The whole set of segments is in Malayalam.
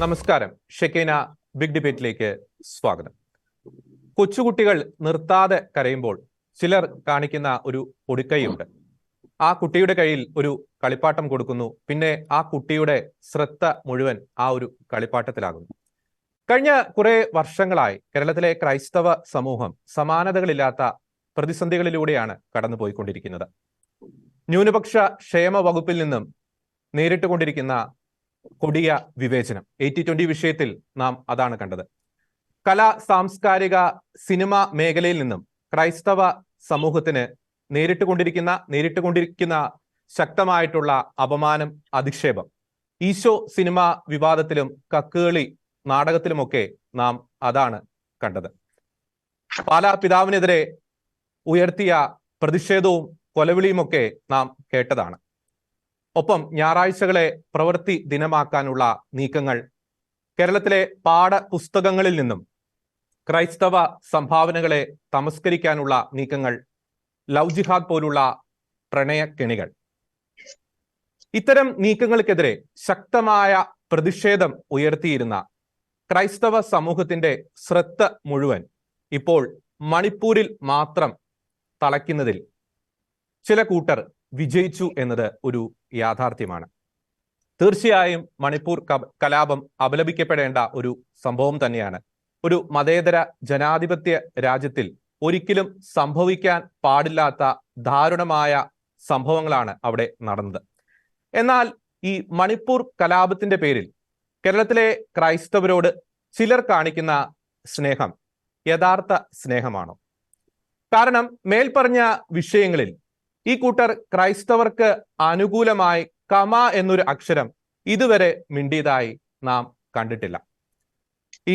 നമസ്കാരം. ഷെക്കീന ബിഗ് ഡിബേറ്റിലേക്ക് സ്വാഗതം. കൊച്ചുകുട്ടികൾ നിർത്താതെ കരയുമ്പോൾ ചിലർ കാണിക്കുന്ന ഒരു പൊടിക്കൈയുണ്ട്. ആ കുട്ടിയുടെ കയ്യിൽ ഒരു കളിപ്പാട്ടം കൊടുക്കുന്നു. പിന്നെ ആ കുട്ടിയുടെ ശ്രദ്ധ മുഴുവൻ ആ ഒരു കളിപ്പാട്ടത്തിലാകുന്നു. കഴിഞ്ഞ കുറെ വർഷങ്ങളായി കേരളത്തിലെ ക്രൈസ്തവ സമൂഹം സമാനതകളില്ലാത്ത പ്രതിസന്ധികളിലൂടെയാണ് കടന്നുപോയിക്കൊണ്ടിരിക്കുന്നത്. ന്യൂനപക്ഷ ക്ഷേമ വകുപ്പിൽ നിന്നും നേരിട്ടുകൊണ്ടിരിക്കുന്ന കൊടിയ വിവേചനം, 80-20 വിഷയത്തിൽ നാം അതാണ് കണ്ടത്. കലാ സാംസ്കാരിക സിനിമ മേഖലയിൽ നിന്നും ക്രൈസ്തവ സമൂഹത്തിന് നേരിട്ടുകൊണ്ടിരിക്കുന്ന ശക്തമായിട്ടുള്ള അപമാനം, അധിക്ഷേപം, ഈശോ സിനിമ വിവാദത്തിലും കക്കുകളി നാടകത്തിലുമൊക്കെ നാം അതാണ് കണ്ടത്. പാലാ പിതാവിനെതിരെ ഉയർത്തിയ പ്രതിഷേധവും കൊലവിളിയുമൊക്കെ നാം കേട്ടതാണ്. ഒപ്പം ഞായറാഴ്ചകളെ പ്രവൃത്തി ദിനമാക്കാനുള്ള നീക്കങ്ങൾ, കേരളത്തിലെ പാഠപുസ്തകങ്ങളിൽ നിന്നും ക്രൈസ്തവ സംഭാവനകളെ തമസ്കരിക്കാനുള്ള നീക്കങ്ങൾ, ലവ് ജിഹാദ് പോലുള്ള പ്രണയക്കെണികൾ. ഇത്തരം നീക്കങ്ങൾക്കെതിരെ ശക്തമായ പ്രതിഷേധം ഉയർത്തിയിരുന്ന ക്രൈസ്തവ സമൂഹത്തിന്റെ ശ്രദ്ധ മുഴുവൻ ഇപ്പോൾ മണിപ്പൂരിൽ മാത്രം തളയ്ക്കുന്നതിൽ ചില കൂട്ടർ വിജയിച്ചു എന്നത് ഒരു യാഥാർത്ഥ്യമാണ്. തീർച്ചയായും മണിപ്പൂർ കലാപം അപലപിക്കപ്പെടേണ്ട ഒരു സംഭവം തന്നെയാണ്. ഒരു മതേതര ജനാധിപത്യ രാജ്യത്തിൽ ഒരിക്കലും സംഭവിക്കാൻ പാടില്ലാത്ത ദാരുണമായ സംഭവങ്ങളാണ് അവിടെ നടന്നത്. എന്നാൽ ഈ മണിപ്പൂർ കലാപത്തിന്റെ പേരിൽ കേരളത്തിലെ ക്രൈസ്തവരോട് ചിലർ കാണിക്കുന്ന സ്നേഹം യഥാർത്ഥ സ്നേഹമാണോ? കാരണം മേൽപ്പറഞ്ഞ വിഷയങ്ങളിൽ ഈ കൂട്ടർ ക്രൈസ്തവർക്ക് അനുകൂലമായി കമ എന്നൊരു അക്ഷരം ഇതുവരെ മിണ്ടിയതായി നാം കണ്ടിട്ടില്ല.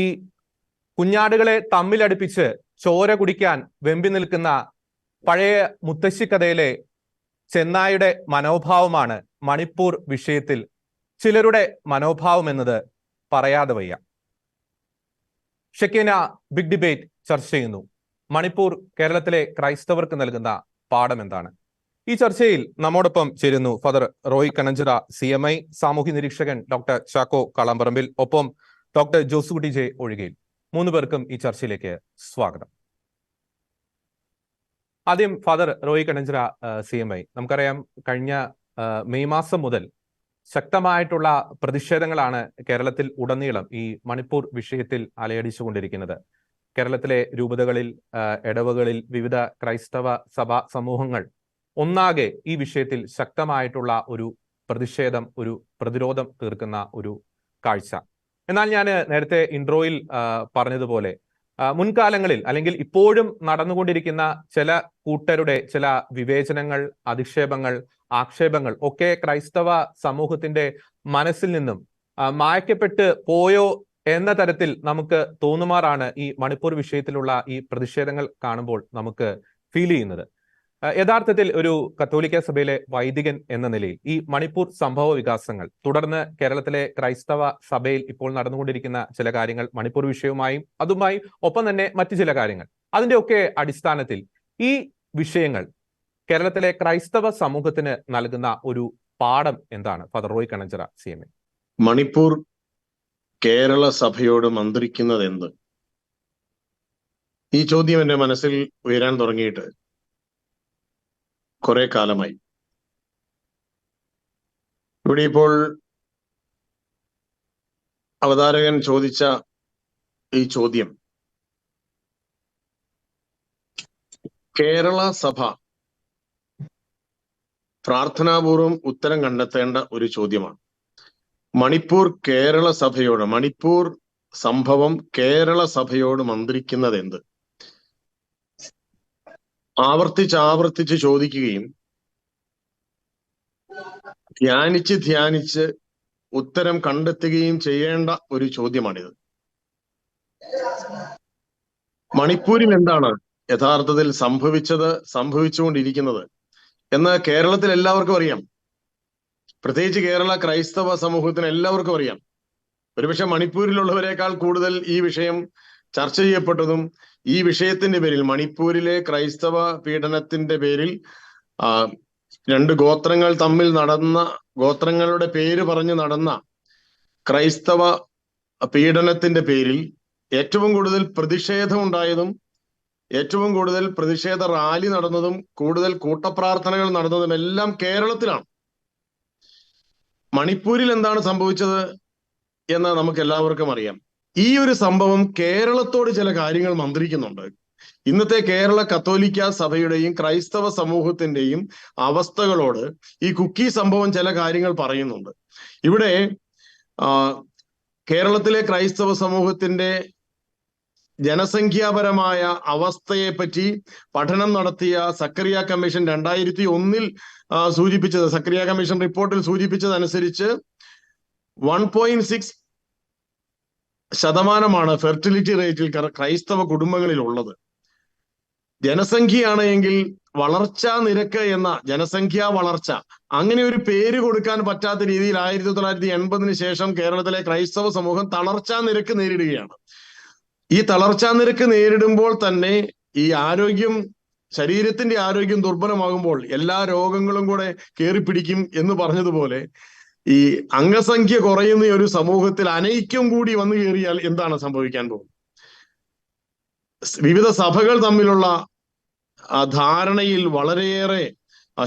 ഈ കുഞ്ഞാടുകളെ തമ്മിലടുപ്പിച്ച് ചോര കുടിക്കാൻ വെമ്പി നിൽക്കുന്ന പഴയ മുത്തശ്ശിക്കഥയിലെ ചെന്നായുടെ മനോഭാവമാണ് മണിപ്പൂർ വിഷയത്തിൽ ചിലരുടെ മനോഭാവം എന്നത് പറയാതെ വയ്യ. ഷെക്കീന ബിഗ് ഡിബേറ്റ് ചർച്ച ചെയ്യുന്നു. മണിപ്പൂർ കേരളത്തിലെ ക്രൈസ്തവർക്ക് നൽകുന്ന പാഠം എന്താണ്? ഈ ചർച്ചയിൽ നമ്മോടൊപ്പം ചേരുന്നു ഫാദർ റോയ് കണഞ്ചിറ, CMI, സാമൂഹ്യ നിരീക്ഷകൻ ഡോക്ടർ ചാക്കോ കളമ്പറമ്പിൽ, ഒപ്പം ഡോക്ടർ ജോസുകുട്ടി ജെ ഒഴികയിൽ. 3 പേർക്കും ഈ ചർച്ചയിലേക്ക് സ്വാഗതം. ആദ്യം ഫാദർ റോയ് കണഞ്ചിറ, CMI. നമുക്കറിയാം, കഴിഞ്ഞ മെയ് മാസം മുതൽ ശക്തമായിട്ടുള്ള പ്രതിഷേധങ്ങളാണ് കേരളത്തിൽ ഉടനീളം ഈ മണിപ്പൂർ വിഷയത്തിൽ അലയടിച്ചുകൊണ്ടിരിക്കുന്നത്. കേരളത്തിലെ രൂപതകളിൽ, ഇടവകളിൽ, വിവിധ ക്രൈസ്തവ സഭാ സമൂഹങ്ങൾ ഒന്നാകെ ഈ വിഷയത്തിൽ ശക്തമായിട്ടുള്ള ഒരു പ്രതിഷേധം, ഒരു പ്രതിരോധം തീർക്കുന്ന ഒരു കാഴ്ച. എന്നാൽ ഞാൻ നേരത്തെ ഇൻട്രോയിൽ പറഞ്ഞതുപോലെ മുൻകാലങ്ങളിൽ അല്ലെങ്കിൽ ഇപ്പോഴും നടന്നുകൊണ്ടിരിക്കുന്ന ചില കൂട്ടരുടെ ചില വിവേചനങ്ങൾ, അധിക്ഷേപങ്ങൾ, ആക്ഷേപങ്ങൾ ഒക്കെ ക്രൈസ്തവ സമൂഹത്തിന്റെ മനസ്സിൽ നിന്നും മായ്ക്കപ്പെട്ട് പോയോ എന്ന തരത്തിൽ നമുക്ക് തോന്നുമാറാണ് ഈ മണിപ്പൂർ വിഷയത്തിലുള്ള ഈ പ്രതിഷേധങ്ങൾ കാണുമ്പോൾ നമുക്ക് ഫീൽ ചെയ്യുന്നത്. യഥാർത്ഥത്തിൽ ഒരു കത്തോലിക്ക സഭയിലെ വൈദികൻ എന്ന നിലയിൽ ഈ മണിപ്പൂർ സംഭവ വികാസങ്ങൾ, തുടർന്ന് കേരളത്തിലെ ക്രൈസ്തവ സഭയിൽ ഇപ്പോൾ നടന്നുകൊണ്ടിരിക്കുന്ന ചില കാര്യങ്ങൾ, മണിപ്പൂർ വിഷയവുമായും അതുമായി ഒപ്പം തന്നെ മറ്റു ചില കാര്യങ്ങൾ, അതിന്റെയൊക്കെ അടിസ്ഥാനത്തിൽ ഈ വിഷയങ്ങൾ കേരളത്തിലെ ക്രൈസ്തവ സമൂഹത്തിന് നൽകുന്ന ഒരു പാഠം എന്താണ്? Father Roy Kananchira, CMI. മണിപ്പൂർ കേരള സഭയോട് മന്ത്രിക്കുന്നത് എന്ത്? ഈ ചോദ്യം എന്റെ മനസ്സിൽ ഉയരാൻ തുടങ്ങിയിട്ട് കുറെ കാലമായി. ഇവിടെ ഇപ്പോൾ അവതാരകൻ ചോദിച്ച ഈ ചോദ്യം കേരള സഭ പ്രാർത്ഥനാപൂർവം ഉത്തരം കണ്ടെത്തേണ്ട ഒരു ചോദ്യമാണ്. മണിപ്പൂർ കേരള സഭയോട്, മണിപ്പൂർ സംഭവം കേരള സഭയോട് മന്ത്രിക്കുന്നത് എന്ത്? ആവർത്തിച്ച് ചോദിക്കുകയും ധ്യാനിച്ച് ഉത്തരം കണ്ടെത്തുകയും ചെയ്യേണ്ട ഒരു ചോദ്യമാണിത്. മണിപ്പൂരിൽ എന്താണ് യഥാർത്ഥത്തിൽ സംഭവിച്ചുകൊണ്ടിരിക്കുന്നത് എന്ന് കേരളത്തിൽ എല്ലാവർക്കും അറിയാം. പ്രത്യേകിച്ച് കേരള ക്രൈസ്തവ സമൂഹത്തിന് എല്ലാവർക്കും അറിയാം. ഒരുപക്ഷെ മണിപ്പൂരിലുള്ളവരെക്കാൾ കൂടുതൽ ഈ വിഷയം ചർച്ച ചെയ്യപ്പെട്ടതും ഈ വിഷയത്തിന്റെ പേരിൽ, മണിപ്പൂരിലെ ക്രൈസ്തവ പീഡനത്തിന്റെ പേരിൽ 2 ഗോത്രങ്ങൾ തമ്മിൽ നടന്ന, ഗോത്രങ്ങളുടെ പേര് പറഞ്ഞ് നടന്ന ക്രൈസ്തവ പീഡനത്തിന്റെ പേരിൽ ഏറ്റവും കൂടുതൽ പ്രതിഷേധം ഉണ്ടായതും ഏറ്റവും കൂടുതൽ പ്രതിഷേധ റാലി നടന്നതും കൂടുതൽ കൂട്ടപ്രാർത്ഥനകൾ നടന്നതും എല്ലാം കേരളത്തിലാണ്. മണിപ്പൂരിൽ എന്താണ് സംഭവിച്ചത് എന്ന് നമുക്ക് എല്ലാവർക്കും അറിയാം. ഈ ഒരു സംഭവം കേരളത്തോട് ചില കാര്യങ്ങൾ മന്ത്രിക്കുന്നുണ്ട്. ഇന്നത്തെ കേരള കത്തോലിക്ക സഭയുടെയും ക്രൈസ്തവ സമൂഹത്തിന്റെയും അവസ്ഥകളോട് ഈ കുക്കി സംഭവം ചില കാര്യങ്ങൾ പറയുന്നുണ്ട്. ഇവിടെ കേരളത്തിലെ ക്രൈസ്തവ സമൂഹത്തിന്റെ ജനസംഖ്യാപരമായ അവസ്ഥയെ പറ്റി പഠനം നടത്തിയ സക്കറിയ കമ്മീഷൻ 2001 സൂചിപ്പിച്ചത്, സക്കറിയ കമ്മീഷൻ റിപ്പോർട്ടിൽ സൂചിപ്പിച്ചതനുസരിച്ച് 1.6% ഫെർട്ടിലിറ്റി റേറ്റിൽ ക്രൈസ്തവ കുടുംബങ്ങളിൽ ഉള്ളത്. ജനസംഖ്യയാണ് എങ്കിൽ വളർച്ചാ നിരക്ക് എന്ന ജനസംഖ്യാ വളർച്ച, അങ്ങനെ ഒരു പേര് കൊടുക്കാൻ പറ്റാത്ത രീതിയിൽ 1980 ശേഷം കേരളത്തിലെ ക്രൈസ്തവ സമൂഹം തളർച്ചാ നിരക്ക് നേരിടുകയാണ്. ഈ തളർച്ചാ നിരക്ക് നേരിടുമ്പോൾ തന്നെ ഈ ശരീരത്തിന്റെ ആരോഗ്യം ദുർബലമാകുമ്പോൾ എല്ലാ രോഗങ്ങളും കൂടെ കയറിപ്പിടിക്കും എന്ന് പറഞ്ഞതുപോലെ ഈ അംഗസംഖ്യ കുറയുന്ന ഒരു സമൂഹത്തിൽ അനൈക്യം കൂടി വന്നു കയറിയാൽ എന്താണ് സംഭവിക്കാൻ പോകുന്നത്? വിവിധ സഭകൾ തമ്മിലുള്ള ധാരണയിൽ വളരെയേറെ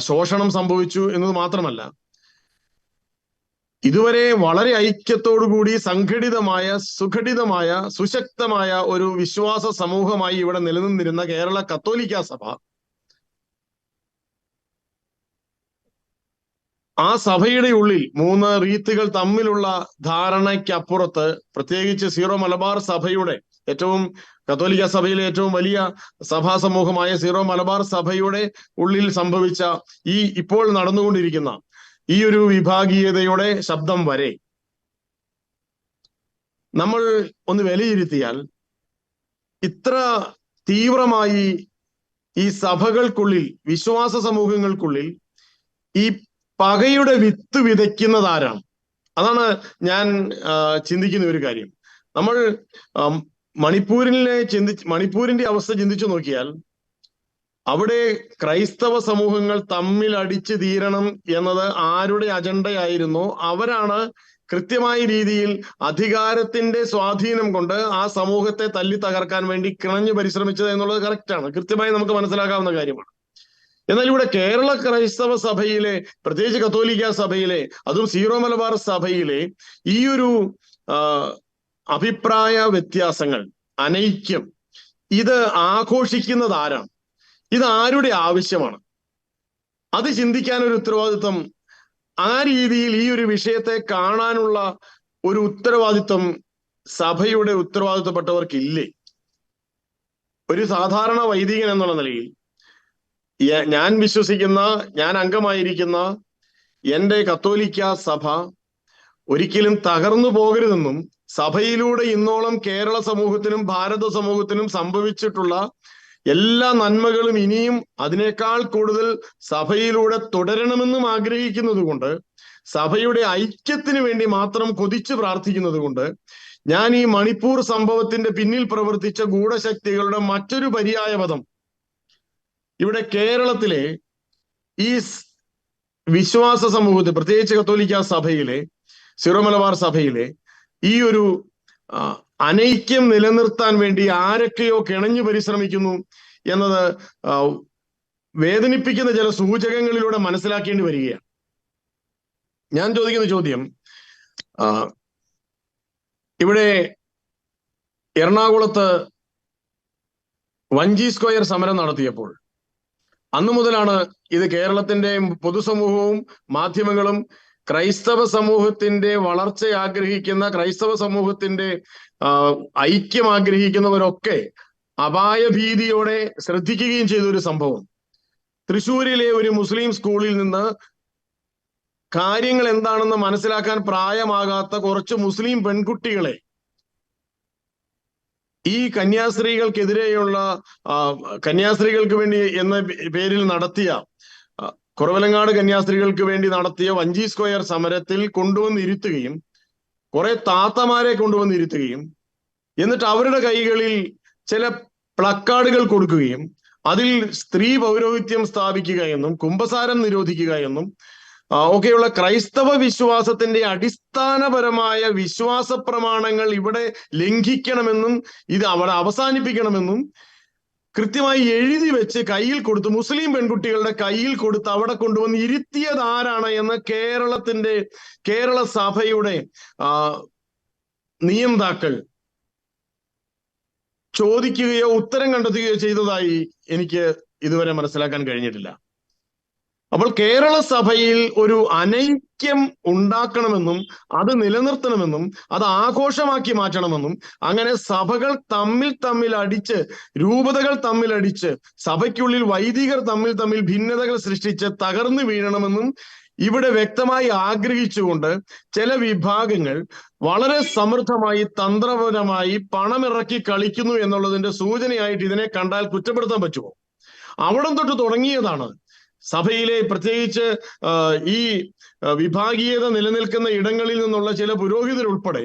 ശോഷണം സംഭവിച്ചു എന്നത് മാത്രമല്ല, ഇതുവരെ വളരെ ഐക്യത്തോടുകൂടി സംഘടിതമായ സുഘടിതമായ സുശക്തമായ ഒരു വിശ്വാസ സമൂഹമായി ഇവിടെ നിലനിന്നിരുന്ന കേരള കത്തോലിക്ക സഭ, ആ സഭയുടെ ഉള്ളിൽ 3 റീത്തുകൾ തമ്മിലുള്ള ധാരണയ്ക്കപ്പുറത്ത്, പ്രത്യേകിച്ച് സീറോ മലബാർ സഭയുടെ കത്തോലിക്ക സഭയിലെ ഏറ്റവും വലിയ സഭാ സമൂഹമായ സീറോ മലബാർ സഭയുടെ ഉള്ളിൽ സംഭവിച്ച ഇപ്പോൾ നടന്നുകൊണ്ടിരിക്കുന്ന ഈ ഒരു വിഭാഗീയതയുടെ ശബ്ദം വരെ നമ്മൾ ഒന്ന് വിലയിരുത്തിയാൽ, ഇത്ര തീവ്രമായി ഈ സഭകൾക്കുള്ളിൽ, വിശ്വാസ സമൂഹങ്ങൾക്കുള്ളിൽ ഈ പകയുടെ വിത്ത് വിതയ്ക്കുന്നത് ആരാണ്? അതാണ് ഞാൻ ചിന്തിക്കുന്ന ഒരു കാര്യം. നമ്മൾ മണിപ്പൂരിന്റെ അവസ്ഥ ചിന്തിച്ചു നോക്കിയാൽ, അവിടെ ക്രൈസ്തവ സമൂഹങ്ങൾ തമ്മിൽ അടിച്ചു തീരണം എന്നത് ആരുടെ അജണ്ടയായിരുന്നോ അവരാണ് കൃത്യമായ രീതിയിൽ അധികാരത്തിന്റെ സ്വാധീനം കൊണ്ട് ആ സമൂഹത്തെ തല്ലി തകർക്കാൻ വേണ്ടി കിണഞ്ഞു പരിശ്രമിച്ചത് എന്നുള്ളത് കറക്റ്റാണ്, കൃത്യമായി നമുക്ക് മനസ്സിലാക്കാവുന്ന കാര്യമാണ്. എന്നാൽ ഇവിടെ കേരള ക്രൈസ്തവ സഭയിലെ, പ്രത്യേകിച്ച് കത്തോലിക്ക സഭയിലെ, അതും സീറോ മലബാർ സഭയിലെ ഈ ഒരു അഭിപ്രായ വ്യത്യാസങ്ങൾ, അനൈക്യം, ഇത് ആഘോഷിക്കുന്നത് ആരാണ്? ഇത് ആരുടെ ആവശ്യമാണ്? അത് ചിന്തിക്കാൻ ഒരു ഉത്തരവാദിത്വം, ആ രീതിയിൽ ഈ ഒരു വിഷയത്തെ കാണാനുള്ള ഒരു ഉത്തരവാദിത്വം സഭയുടെ ഉത്തരവാദിത്വപ്പെട്ടവർക്കില്ലേ? ഒരു സാധാരണ വൈദികൻ എന്നുള്ള നിലയിൽ ഞാൻ വിശ്വസിക്കുന്ന, ഞാൻ അംഗമായിരിക്കുന്ന എൻ്റെ കത്തോലിക്ക സഭ ഒരിക്കലും തകർന്നു പോകരുതെന്നും, സഭയിലൂടെ ഇന്നോളം കേരള സമൂഹത്തിനും ഭാരത സമൂഹത്തിനും സംഭവിച്ചിട്ടുള്ള എല്ലാ നന്മകളും ഇനിയും അതിനേക്കാൾ കൂടുതൽ സഭയിലൂടെ തുടരണമെന്നും ആഗ്രഹിക്കുന്നത് കൊണ്ട്, സഭയുടെ ഐക്യത്തിന് വേണ്ടി മാത്രം കൊതിച്ചു പ്രാർത്ഥിക്കുന്നത് കൊണ്ട്, ഞാൻ ഈ മണിപ്പൂർ സംഭവത്തിന്റെ പിന്നിൽ പ്രവർത്തിച്ച ഗൂഢശക്തികളുടെ മറ്റൊരു പര്യായപദം ഇവിടെ കേരളത്തിലെ ഈ വിശ്വാസ സമൂഹത്തിൽ, പ്രത്യേകിച്ച് കത്തോലിക്ക സഭയിലെ, സീറോ മലബാർ സഭയിലെ ഈ ഒരു അനൈക്യം നിലനിർത്താൻ വേണ്ടി ആരൊക്കെയോ കിണഞ്ഞു പരിശ്രമിക്കുന്നു എന്നത് വേദനിപ്പിക്കുന്ന ചില സൂചകങ്ങളിലൂടെ മനസ്സിലാക്കേണ്ടി വരികയാണ്. ഞാൻ ചോദിക്കുന്ന ചോദ്യം, ഇവിടെ എറണാകുളത്ത് വഞ്ചി സ്ക്വയർ സമരം നടത്തിയപ്പോൾ അന്നു മുതലാണ് ഇത് കേരളത്തിന്റെ പൊതുസമൂഹവും മാധ്യമങ്ങളും ക്രൈസ്തവ സമൂഹത്തിന്റെ വളർച്ച ആഗ്രഹിക്കുന്ന, ക്രൈസ്തവ സമൂഹത്തിന്റെ ഐക്യം ആഗ്രഹിക്കുന്നവരൊക്കെ അപായഭീതിയോടെ ശ്രദ്ധിക്കുകയും ചെയ്ത ഒരു സംഭവം. തൃശ്ശൂരിലെ ഒരു മുസ്ലിം സ്കൂളിൽ നിന്ന് കാര്യങ്ങൾ എന്താണെന്ന് മനസ്സിലാക്കാൻ പ്രായമാകാത്ത കുറച്ച് മുസ്ലിം പെൺകുട്ടികളെ ഈ കന്യാസ്ത്രീകൾക്കെതിരെയുള്ള, കന്യാസ്ത്രീകൾക്ക് വേണ്ടി എന്ന പേരിൽ നടത്തിയ, കുറവലങ്ങാട് കന്യാസ്ത്രീകൾക്ക് വേണ്ടി നടത്തിയ വഞ്ചി സ്ക്വയർ സമരത്തിൽ കൊണ്ടുവന്നിരുത്തുകയും, കുറെ താത്തമാരെ കൊണ്ടുവന്നിരുത്തുകയും, എന്നിട്ട് അവരുടെ കൈകളിൽ ചില പ്ലക്കാർഡുകൾ കൊടുക്കുകയും അതിൽ സ്ത്രീ പൗരോഹിത്യം സ്ഥാപിക്കുക എന്നും കുമ്പസാരം നിരോധിക്കുക എന്നും ഒക്കെയുള്ള ക്രൈസ്തവ വിശ്വാസത്തിന്റെ അടിസ്ഥാനപരമായ വിശ്വാസ പ്രമാണങ്ങൾ ഇവിടെ ലംഘിക്കണമെന്നും ഇത് അവിടെ അവസാനിപ്പിക്കണമെന്നും കൃത്യമായി എഴുതി വെച്ച് കയ്യിൽ കൊടുത്ത് മുസ്ലിം പെൺകുട്ടികളുടെ കയ്യിൽ കൊടുത്ത് അവിടെ കൊണ്ടുവന്ന് ഇരുത്തിയത് ആരാണ് എന്ന് കേരള സഭയുടെ നിയന്താക്കൾ ചോദിക്കുകയോ ഉത്തരം കണ്ടെത്തുകയോ ചെയ്തതായി എനിക്ക് ഇതുവരെ മനസ്സിലാക്കാൻ കഴിഞ്ഞിട്ടില്ല. അപ്പോൾ കേരള സഭയിൽ ഒരു അനൈക്യം ഉണ്ടാക്കണമെന്നും അത് നിലനിർത്തണമെന്നും അത് ആഘോഷമാക്കി മാറ്റണമെന്നും അങ്ങനെ സഭകൾ തമ്മിൽ അടിച്ച് രൂപതകൾ തമ്മിൽ അടിച്ച് സഭയ്ക്കുള്ളിൽ വൈദികർ തമ്മിൽ ഭിന്നതകൾ സൃഷ്ടിച്ച് തകർന്നു വീഴണമെന്നും ഇവിടെ വ്യക്തമായി ആഗ്രഹിച്ചുകൊണ്ട് ചില വിഭാഗങ്ങൾ വളരെ സമൃദ്ധമായി തന്ത്രപരമായി പണമിറക്കി കളിക്കുന്നു എന്നുള്ളതിന്റെ സൂചനയായിട്ട് ഇതിനെ കണ്ടാൽ കുറ്റപ്പെടുത്താൻ പറ്റുമോ? അവിടം തൊട്ട് തുടങ്ങിയതാണ് സഭയിലെ പ്രത്യേകിച്ച് ഈ വിഭാഗീയത നിലനിൽക്കുന്ന ഇടങ്ങളിൽ നിന്നുള്ള ചില പുരോഹിതരുൾപ്പെടെ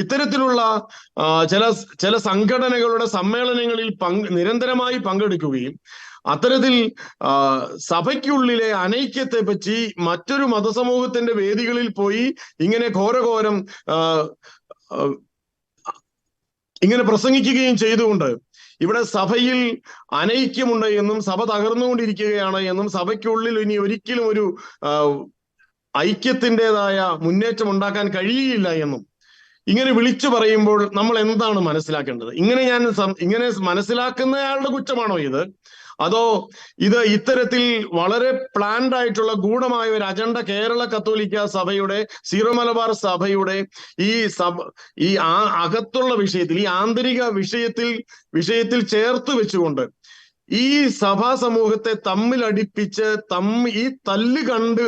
ഇത്തരത്തിലുള്ള ചില സംഘടനകളുടെ സമ്മേളനങ്ങളിൽ നിരന്തരമായി പങ്കെടുക്കുകയും അത്തരത്തിൽ സഭയ്ക്കുള്ളിലെ അനൈക്യത്തെ പറ്റി മറ്റൊരു മതസമൂഹത്തിന്റെ വേദികളിൽ പോയി ഇങ്ങനെ ഘോരഘോരം ഇങ്ങനെ പ്രസംഗിക്കുകയും ചെയ്തുകൊണ്ട് ഇവിടെ സഭയിൽ അനൈക്യമുണ്ട് എന്നും സഭ തകർന്നുകൊണ്ടിരിക്കുകയാണ് എന്നും സഭയ്ക്കുള്ളിൽ ഇനി ഒരിക്കലും ഒരു ഐക്യത്തിൻ്റെതായ മുന്നേറ്റം ഉണ്ടാക്കാൻ കഴിയില്ല എന്നും ഇങ്ങനെ വിളിച്ചു പറയുമ്പോൾ നമ്മൾ എന്താണ് മനസ്സിലാക്കേണ്ടത്? ഇങ്ങനെ മനസ്സിലാക്കുന്നയാളുടെ കുറ്റമാണോ ഇത്? അതോ ഇത് ഇത്തരത്തിൽ വളരെ പ്ലാൻഡ് ആയിട്ടുള്ള ഗൂഢമായ ഒരു അജണ്ട കേരള കത്തോലിക്ക സഭയുടെ സീറോ മലബാർ സഭയുടെ ഈ അകത്തുള്ള വിഷയത്തിൽ ഈ ആന്തരിക വിഷയത്തിൽ ചേർത്ത് വെച്ചുകൊണ്ട് ഈ സഭാ സമൂഹത്തെ തമ്മിൽ അടിപ്പിച്ച് ഈ തല്ല് കണ്ട്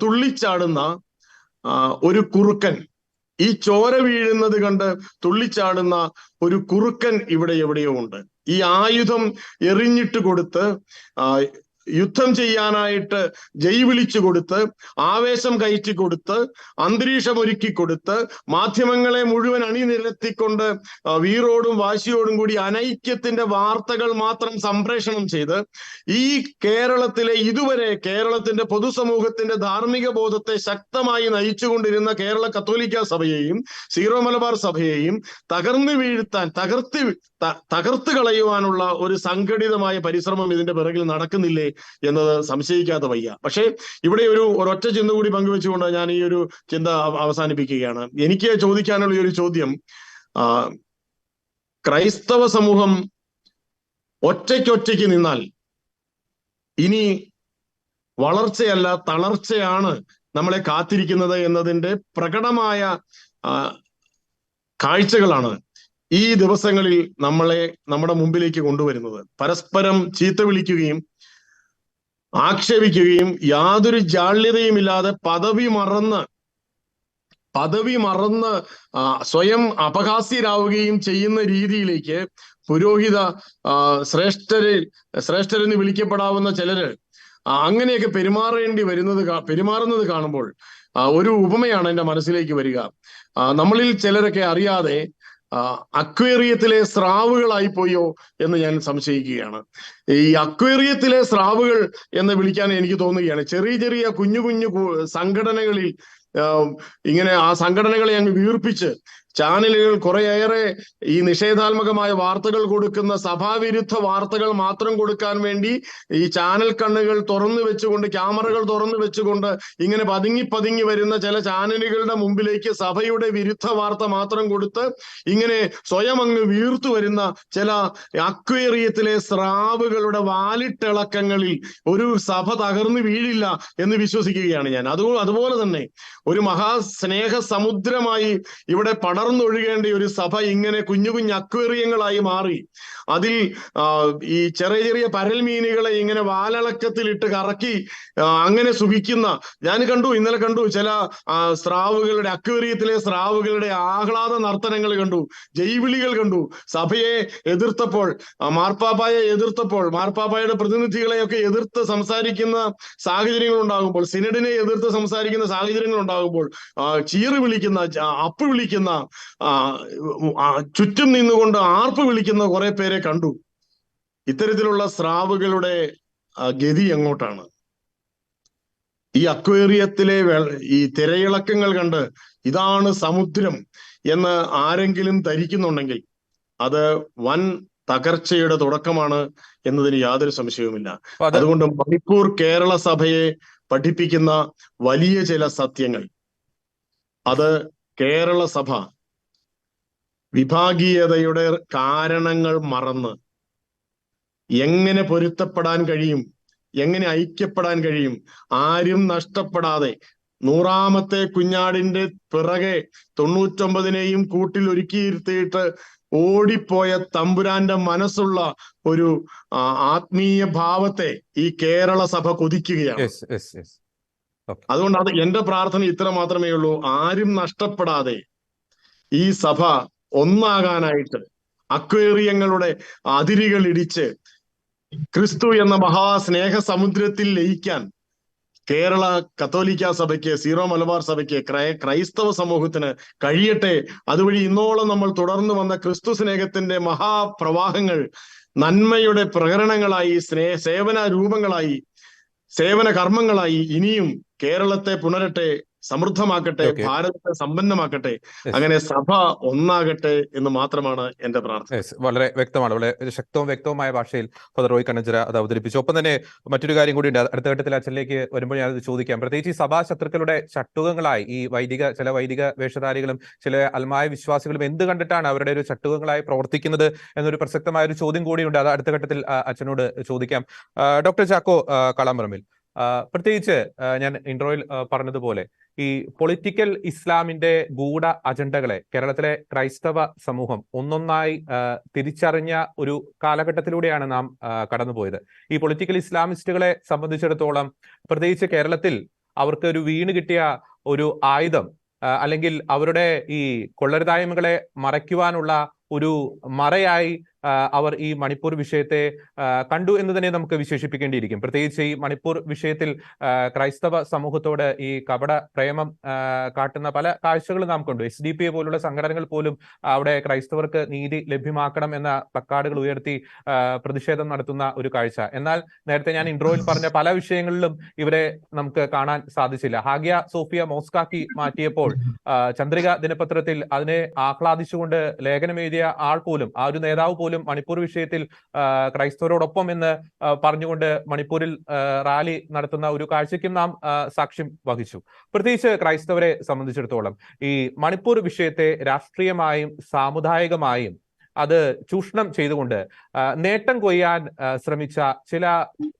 തുള്ളിച്ചാടുന്ന ഒരു കുറുക്കൻ, ഈ ചോര വീഴുന്നത് കണ്ട് തുള്ളിച്ചാടുന്ന ഒരു കുറുക്കൻ ഇവിടെ എവിടെയോ ഉണ്ട്. ഈ ആയുധം എറിഞ്ഞിട്ട് കൊടുത്ത് യുദ്ധം ചെയ്യാനായിട്ട് ജയ് വിളിച്ചു കൊടുത്ത് ആവേശം കയറ്റി കൊടുത്ത് അന്തരീക്ഷം ഒരുക്കി കൊടുത്ത് മാധ്യമങ്ങളെ മുഴുവൻ അണിനിരത്തിക്കൊണ്ട് വീറോടും വാശിയോടും കൂടി അനൈക്യത്തിന്റെ വാർത്തകൾ മാത്രം സംപ്രേഷണം ചെയ്ത് ഈ കേരളത്തിന്റെ പൊതുസമൂഹത്തിന്റെ ധാർമ്മിക ബോധത്തെ ശക്തമായി നയിച്ചുകൊണ്ടിരുന്ന കേരള കത്തോലിക്ക സഭയെയും സീറോ മലബാർ സഭയെയും തകർത്ത് കളയുവാനുള്ള ഒരു സംഘടിതമായ പരിശ്രമം ഇതിന്റെ പിറകിൽ നടക്കുന്നില്ലേ എന്നത് സംശയിക്കാതെ വയ്യ. പക്ഷേ ഇവിടെ ഒരൊറ്റ ചിന്ത കൂടി പങ്കുവെച്ചുകൊണ്ട് ഞാൻ ഈ ഒരു ചിന്ത അവസാനിപ്പിക്കുകയാണ്. എനിക്ക് ചോദിക്കാനുള്ള ഈ ഒരു ചോദ്യം, ക്രൈസ്തവ സമൂഹം ഒറ്റയ്ക്ക് നിന്നാൽ ഇനി വളർച്ചയല്ല തളർച്ചയാണ് നമ്മളെ കാത്തിരിക്കുന്നത് എന്നതിന്റെ പ്രകടമായ കാഴ്ചകളാണ് ഈ ദിവസങ്ങളിൽ നമ്മുടെ മുമ്പിലേക്ക് കൊണ്ടുവരുന്നത്. പരസ്പരം ചീത്ത വിളിക്കുകയും ആക്ഷേപിക്കുകയും യാതൊരു ജാള്യതയുമില്ലാതെ പദവി മറന്ന് സ്വയം അപഹാസ്യരാവുകയും ചെയ്യുന്ന രീതിയിലേക്ക് പുരോഹിത ശ്രേഷ്ഠരെന്ന് വിളിക്കപ്പെടാവുന്ന ചിലര് അങ്ങനെയൊക്കെ പെരുമാറുന്നത് കാണുമ്പോൾ ഒരു ഉപമയാണ് എൻ്റെ മനസ്സിലേക്ക് വരിക. നമ്മളിൽ ചിലരൊക്കെ അറിയാതെ അക്വേറിയത്തിലെ സ്രാവുകളായി പോയോ എന്ന് ഞാൻ സംശയിക്കുകയാണ്. ഈ അക്വേറിയത്തിലെ സ്രാവുകൾ എന്ന് വിളിക്കാൻ എനിക്ക് തോന്നുകയാണ്. ചെറിയ കുഞ്ഞു സംഘടനകളിൽ ഇങ്ങനെ ആ സംഘടനകളെ അങ്ങ് വീർപ്പിച്ച് ചാനലുകൾ കുറേയേറെ ഈ നിഷേധാത്മകമായ വാർത്തകൾ കൊടുക്കുന്ന സഭാവിരുദ്ധ വാർത്തകൾ മാത്രം കൊടുക്കാൻ വേണ്ടി ഈ ചാനൽ കണ്ണുകൾ തുറന്നു വെച്ചുകൊണ്ട് ക്യാമറകൾ തുറന്നു വെച്ചുകൊണ്ട് ഇങ്ങനെ പതുങ്ങി വരുന്ന ചില ചാനലുകളുടെ മുമ്പിലേക്ക് സഭയുടെ വിരുദ്ധ വാർത്ത മാത്രം കൊടുത്ത് ഇങ്ങനെ സ്വയം അങ്ങ് വീർത്തു വരുന്ന ചില അക്വേറിയത്തിലെ സ്രാവുകളുടെ വാലിട്ടിളക്കങ്ങളിൽ ഒരു സഭ തകർന്നു വീഴില്ല എന്ന് വിശ്വസിക്കുകയാണ് ഞാൻ. അതുപോലെ തന്നെ ഒരു മഹാസ്നേഹ സമുദ്രമായി ഇവിടെ പടർന്നൊഴുകേണ്ട ഒരു സഭ ഇങ്ങനെ കുഞ്ഞു അക്വേറിയങ്ങളായി മാറി അതിൽ ഈ ചെറിയ പരൽമീനുകളെ ഇങ്ങനെ വാലളക്കത്തിലിട്ട് കറക്കി അങ്ങനെ സുഖിക്കുന്ന ഇന്നലെ കണ്ടു ചില സ്രാവുകളുടെ അക്വേറിയത്തിലെ സ്രാവുകളുടെ ആഹ്ലാദ നർത്തനങ്ങൾ കണ്ടു, ജൈവിളികൾ കണ്ടു. സഭയെ എതിർത്തപ്പോൾ, മാർപ്പാപ്പായുടെ പ്രതിനിധികളെയൊക്കെ എതിർത്ത് സംസാരിക്കുന്ന സാഹചര്യങ്ങൾ ഉണ്ടാകുമ്പോൾ, സിനഡിനെ എതിർത്ത് സംസാരിക്കുന്ന സാഹചര്യങ്ങൾ ഉണ്ടാകുമ്പോൾ ചീറ് വിളിക്കുന്ന, അപ്പ് വിളിക്കുന്ന, ചുറ്റും നിന്നുകൊണ്ട് ആർപ്പ് വിളിക്കുന്ന കുറെ പേരെ കണ്ടു. ഇത്തരത്തിലുള്ള സ്രാവുകളുടെ ഗതി എങ്ങോട്ടാണ്? ഈ അക്വേറിയത്തിലെ ഈ തിരയിളക്കങ്ങൾ കണ്ട് ഇതാണ് സമുദ്രം എന്ന് ആരെങ്കിലും ധരിക്കുന്നുണ്ടെങ്കിൽ അത് വൻ തകർച്ചയുടെ തുടക്കമാണ് എന്നതിന് യാതൊരു സംശയവുമില്ല. അതുകൊണ്ട് മണിപ്പൂർ കേരള സഭയെ പഠിപ്പിക്കുന്ന വലിയ ചില സത്യങ്ങൾ, അത് കേരള സഭ വിഭാഗീയതയുടെ കാരണങ്ങൾ മറന്ന് എങ്ങനെ പൊരുത്തപ്പെടാൻ കഴിയും, എങ്ങനെ ഐക്യപ്പെടാൻ കഴിയും, ആരും നഷ്ടപ്പെടാതെ 100ാമത്തെ കുഞ്ഞാടിന്റെ പിറകെ 99നെയും കൂട്ടിൽ ഒരുക്കിയിരുത്തിയിട്ട് ഓടിപ്പോയ തമ്പുരാന്റെ മനസ്സുള്ള ഒരു ആത്മീയ ഭാവത്തെ ഈ കേരള സഭ കൊതിക്കുകയാണ്. അതുകൊണ്ട് അത് എന്റെ പ്രാർത്ഥന ഇത്ര മാത്രമേ ഉള്ളൂ. ആരും നഷ്ടപ്പെടാതെ ഈ സഭ ഒന്നാകാനായിട്ട്, അക്വേറിയങ്ങളുടെ അതിരുകൾ ഇടിച്ച് ക്രിസ്തു എന്ന മഹാസ്നേഹ സമുദ്രത്തിൽ ലയിക്കാൻ കേരള കത്തോലിക്ക സഭയ്ക്ക്, സീറോ മലബാർ സഭയ്ക്ക്, ക്രൈസ്തവ സമൂഹത്തിന് കഴിയട്ടെ. അതുവഴി ഇന്നോളം നമ്മൾ തുടർന്നു വന്ന ക്രിസ്തു സ്നേഹത്തിന്റെ മഹാപ്രവാഹങ്ങൾ നന്മയുടെ പ്രകരണങ്ങളായി, സേവന രൂപങ്ങളായി, സേവന കർമ്മങ്ങളായി ഇനിയും കേരളത്തെ പുണരട്ടെ, സമൃദ്ധമാക്കട്ടെ, ഭാരതത്തെ സമ്പന്നമാക്കട്ടെ. അങ്ങനെ സഭ ഒന്നാകട്ടെ എന്ന് മാത്രമാണ് എന്റെ പ്രാർത്ഥന. വളരെ വ്യക്തമാണ്, വളരെ ശക്തവും വ്യക്തവുമായ ഭാഷയിൽ ഫാദർ റോയ് കണ്ണഞ്ചിറ അത് അവതരിപ്പിച്ചു. ഒപ്പം തന്നെ മറ്റൊരു കാര്യം കൂടിയുണ്ട്, അടുത്ത ഘട്ടത്തിൽ അച്ഛനിലേക്ക് വരുമ്പോൾ ഞാനത് ചോദിക്കാം. പ്രത്യേകിച്ച് ഈ സഭാ ശത്രുക്കളുടെ ചട്ടുകങ്ങളായി ഈ ചില വൈദിക വേഷധാരികളും ചില അൽമായ വിശ്വാസികളും എന്ത് കണ്ടിട്ടാണ് അവരുടെ ഒരു ചട്ടുകങ്ങളായി പ്രവർത്തിക്കുന്നത് എന്നൊരു പ്രസക്തമായ ഒരു ചോദ്യം കൂടിയുണ്ട്. അത് അടുത്ത ഘട്ടത്തിൽ അച്ഛനോട് ചോദിക്കാം. ഡോക്ടർ ചാക്കോ കാളാമ്പറമ്പിൽ, പ്രത്യേകിച്ച് ഞാൻ ഇൻട്രോയിൽ പറഞ്ഞതുപോലെ ഈ പൊളിറ്റിക്കൽ ഇസ്ലാമിന്റെ ഗൂഢ അജണ്ടകളെ കേരളത്തിലെ ക്രൈസ്തവ സമൂഹം ഒന്നൊന്നായി തിരിച്ചറിഞ്ഞ ഒരു കാലഘട്ടത്തിലൂടെയാണ് നാം കടന്നുപോയത്. ഈ പൊളിറ്റിക്കൽ ഇസ്ലാമിസ്റ്റുകളെ സംബന്ധിച്ചിടത്തോളം പ്രത്യേകിച്ച് കേരളത്തിൽ അവർക്ക് ഒരു വീണ് കിട്ടിയ ഒരു ആയുധം, അല്ലെങ്കിൽ അവരുടെ ഈ കൊള്ളരുതായ്മകളെ മറയ്ക്കുവാനുള്ള ഒരു മറയായി അവർ ഈ മണിപ്പൂർ വിഷയത്തെ കണ്ടു എന്ന് തന്നെ നമുക്ക് വിശേഷിപ്പിക്കേണ്ടിയിരിക്കും. പ്രത്യേകിച്ച് ഈ മണിപ്പൂർ വിഷയത്തിൽ ക്രൈസ്തവ സമൂഹത്തോട് ഈ കപട പ്രേമം കാട്ടുന്ന പല കാഴ്ചകളും നാം കണ്ടു. SDPA പോലുള്ള സംഘടനകൾ പോലും അവിടെ ക്രൈസ്തവർക്ക് നീതി ലഭ്യമാക്കണം എന്ന പ്ലക്കാർഡുകൾ ഉയർത്തി പ്രതിഷേധം നടത്തുന്ന ഒരു കാഴ്ച. എന്നാൽ നേരത്തെ ഞാൻ ഇൻട്രോയിൽ പറഞ്ഞ പല വിഷയങ്ങളിലും ഇവരെ നമുക്ക് കാണാൻ സാധിച്ചില്ല. ഹാഗിയ സോഫിയ മോസ്കാക്കി മാറ്റിയപ്പോൾ ചന്ദ്രിക ദിനപത്രത്തിൽ അതിനെ ആഹ്ലാദിച്ചുകൊണ്ട് ലേഖനം എഴുതിയ ആൾ പോലും, ആ ഒരു നേതാവ് പോലും മണിപ്പൂർ വിഷയത്തിൽ ക്രൈസ്തവരോടൊപ്പം എന്ന് പറഞ്ഞുകൊണ്ട് മണിപ്പൂരിൽ റാലി നടത്തുന്ന ഒരു കാഴ്ചയ്ക്കും നാം സാക്ഷ്യം വഹിച്ചു. പ്രത്യേകിച്ച് ക്രൈസ്തവരെ സംബന്ധിച്ചിടത്തോളം ഈ മണിപ്പൂർ വിഷയത്തെ രാഷ്ട്രീയമായും സാമുദായികമായും അത് ചൂഷണം ചെയ്തുകൊണ്ട് നേട്ടം കൊയ്യാൻ ശ്രമിച്ച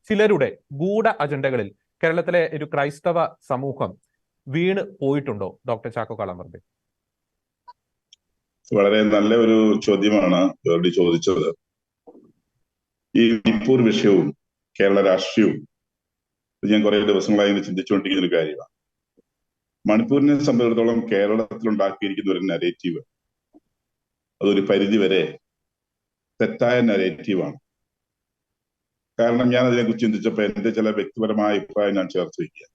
ചിലരുടെ ഗൂഢ അജണ്ടകളിൽ കേരളത്തിലെ ഒരു ക്രൈസ്തവ സമൂഹം വീണ് പോയിട്ടുണ്ടോ? ഡോക്ടർ ചാക്കോ കാളാമ്പറമ്പിൽ. വളരെ നല്ല ഒരു ചോദ്യമാണ് ജോർഡി ചോദിച്ചത്. ഈ മണിപ്പൂർ വിഷയവും കേരള രാഷ്ട്രീയവും ഞാൻ കുറെ ദിവസങ്ങളായി ചിന്തിച്ചുകൊണ്ടിരിക്കുന്ന ഒരു കാര്യമാണ്. മണിപ്പൂരിനെ സംബന്ധിച്ചിടത്തോളം കേരളത്തിൽ ഉണ്ടാക്കിയിരിക്കുന്ന ഒരു നരേറ്റീവ്, അതൊരു പരിധിവരെ തെറ്റായ നരേറ്റീവാണ്. കാരണം ഞാൻ അതിനെക്കുറിച്ച് ചിന്തിച്ചപ്പോൾ എന്റെ ചില വ്യക്തിപരമായ അഭിപ്രായം ഞാൻ ചേർത്ത് വയ്ക്കുക.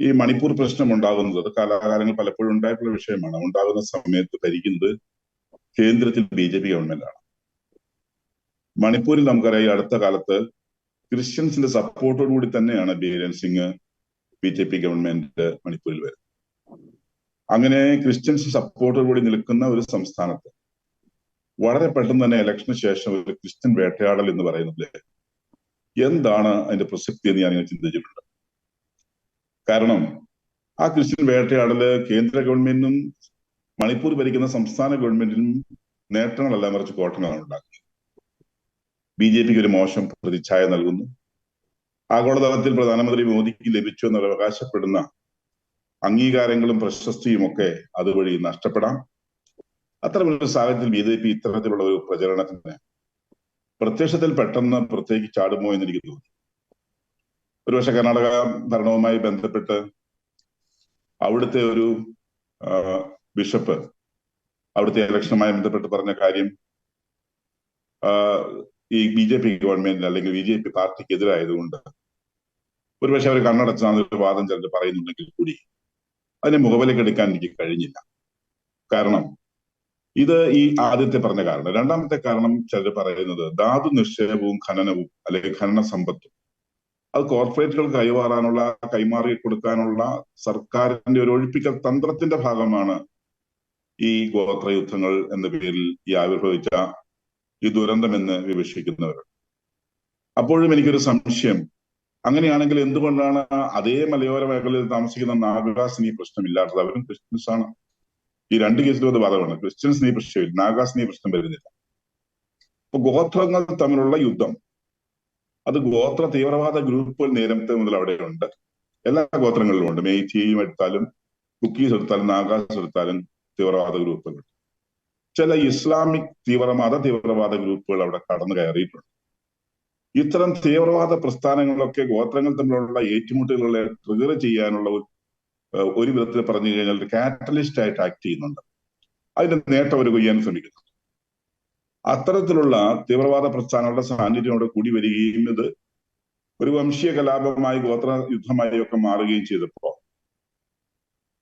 ഈ മണിപ്പൂർ പ്രശ്നം ഉണ്ടാകുന്നത് കാലാകാലങ്ങൾ പലപ്പോഴും ഉണ്ടായിട്ടുള്ള വിഷയമാണ്. ഉണ്ടാകുന്ന സമയത്ത് ഭരിക്കുന്നത് കേന്ദ്രത്തിൽ BJP ഗവൺമെന്റാണ്. മണിപ്പൂരിൽ നമുക്കറിയാം, അടുത്ത കാലത്ത് ക്രിസ്ത്യൻസിന്റെ സപ്പോർട്ടോടുകൂടി തന്നെയാണ് ബീരൻ സിംഗ് BJP ഗവൺമെന്റ് മണിപ്പൂരിൽ വരുന്നത്. അങ്ങനെ ക്രിസ്ത്യൻസ് സപ്പോർട്ടോടുകൂടി നിൽക്കുന്ന ഒരു സംസ്ഥാനത്ത് വളരെ പെട്ടെന്ന് തന്നെ ഇലക്ഷന് ശേഷം ഒരു ക്രിസ്ത്യൻ വേട്ടയാടൽ എന്ന് പറയുന്നത് എന്താണ് അതിന്റെ പ്രസക്തി എന്ന് ഞാനിങ്ങനെ ചിന്തിച്ചിട്ടുണ്ട്. കാരണം ആ ക്രിസ്ത്യൻ വേട്ടയാടല് കേന്ദ്ര ഗവൺമെന്റിനും മണിപ്പൂർ ഭരിക്കുന്ന സംസ്ഥാന ഗവൺമെന്റിനും നേട്ടങ്ങളല്ല, മറിച്ച് കോട്ടങ്ങളാണ് ഉണ്ടാക്കുന്നത്. BJPക്ക് ഒരു മോശം പ്രതിച്ഛായ നൽകുന്നു. ആഗോളതലത്തിൽ പ്രധാനമന്ത്രി മോദിക്ക് ലഭിച്ചു എന്ന് അവകാശപ്പെടുന്ന അംഗീകാരങ്ങളും പ്രശസ്തിയും ഒക്കെ അതുവഴി നഷ്ടപ്പെടാം. അത്തരമൊരു സാഹചര്യത്തിൽ BJP ഇത്തരത്തിലുള്ള ഒരു പ്രചരണത്തിന് പ്രത്യക്ഷത്തിൽ പെട്ടെന്ന് പുറത്തേക്ക് ചാടുമോ എന്ന് എനിക്ക് തോന്നി. ഒരുപക്ഷെ കർണാടക ഭരണവുമായി ബന്ധപ്പെട്ട് അവിടുത്തെ ഒരു ബിഷപ്പ് അവിടുത്തെ ഇലക്ഷനുമായി ബന്ധപ്പെട്ട് പറഞ്ഞ കാര്യം ഈ BJP ഗവൺമെന്റിന് അല്ലെങ്കിൽ BJP പാർട്ടിക്ക് എതിരായതുകൊണ്ട് ഒരുപക്ഷെ അവർ കണ്ണടച്ചാണ് ഒരു വാദം ചിലർ പറയുന്നുണ്ടെങ്കിൽ കൂടി അതിനെ മുഖവിലക്കെടുക്കാൻ എനിക്ക് കഴിഞ്ഞില്ല. കാരണം ഇത് ഈ ആദ്യത്തെ പറഞ്ഞ കാരണം. രണ്ടാമത്തെ കാരണം ചിലർ പറയുന്നത് ധാതു നിക്ഷേപവും ഖനനവും അല്ലെങ്കിൽ ഖനന സമ്പത്തും അത് കോർപ്പറേറ്റുകൾക്ക് കൈമാറി കൊടുക്കാനുള്ള സർക്കാരിന്റെ ഒരു ഒഴിപ്പിക്കൽ തന്ത്രത്തിന്റെ ഭാഗമാണ് ഈ ഗോത്ര യുദ്ധങ്ങൾ എന്ന പേരിൽ ഈ ആവിർഭവിച്ച ഈ ദുരന്തമെന്ന് വിവക്ഷിക്കുന്നവർ. അപ്പോഴും എനിക്കൊരു സംശയം, അങ്ങനെയാണെങ്കിൽ എന്തുകൊണ്ടാണ് അതേ മലയോര മേഖലയിൽ താമസിക്കുന്ന നാഗാസിന് ഈ പ്രശ്നമില്ലാത്തത്? അവരും ക്രിസ്ത്യൻസ് ആണ്. ഈ രണ്ട് കേസിലും അത് ബാധകമാണ്. ക്രിസ്ത്യൻസിന് ഈ പ്രശ്നമില്ല, നാഗാസിന് ഈ പ്രശ്നം വരുന്നില്ല. അപ്പൊ ഗോത്രങ്ങൾ തമ്മിലുള്ള യുദ്ധം, അത് ഗോത്ര തീവ്രവാദ ഗ്രൂപ്പുകൾ നേരത്തെ മുതൽ അവിടെയുണ്ട്. എല്ലാ ഗോത്രങ്ങളിലും ഉണ്ട്. മെയ്റ്റിയും എടുത്താലും കുക്കീസ് എടുത്താലും നാഗാസ് എടുത്താലും തീവ്രവാദ ഗ്രൂപ്പുകൾ. ചില ഇസ്ലാമിക് തീവ്രവാദ ഗ്രൂപ്പുകൾ അവിടെ കടന്നു കയറിയിട്ടുണ്ട്. ഇത്തരം തീവ്രവാദ പ്രസ്ഥാനങ്ങളൊക്കെ ഗോത്രങ്ങൾ തമ്മിലുള്ള ഏറ്റുമുട്ടലുകളെ ട്രിഗർ ചെയ്യാനുള്ള ഒരു വിധത്തിൽ പറഞ്ഞു കഴിഞ്ഞാൽ ഒരു കാറ്റലിസ്റ്റ് ആയിട്ട് ആക്ട് ചെയ്യുന്നുണ്ട്. അതിന്റെ നേട്ടം അവർ കൊയ്യാൻ ശ്രമിക്കുന്നു. അത്തരത്തിലുള്ള തീവ്രവാദ പ്രസ്ഥാനങ്ങളുടെ സാന്നിധ്യം അവിടെ കൂടി വരികയും ഇത് ഒരു വംശീയ കലാപമായി ഗോത്ര യുദ്ധമായി ഒക്കെ മാറുകയും ചെയ്തപ്പോ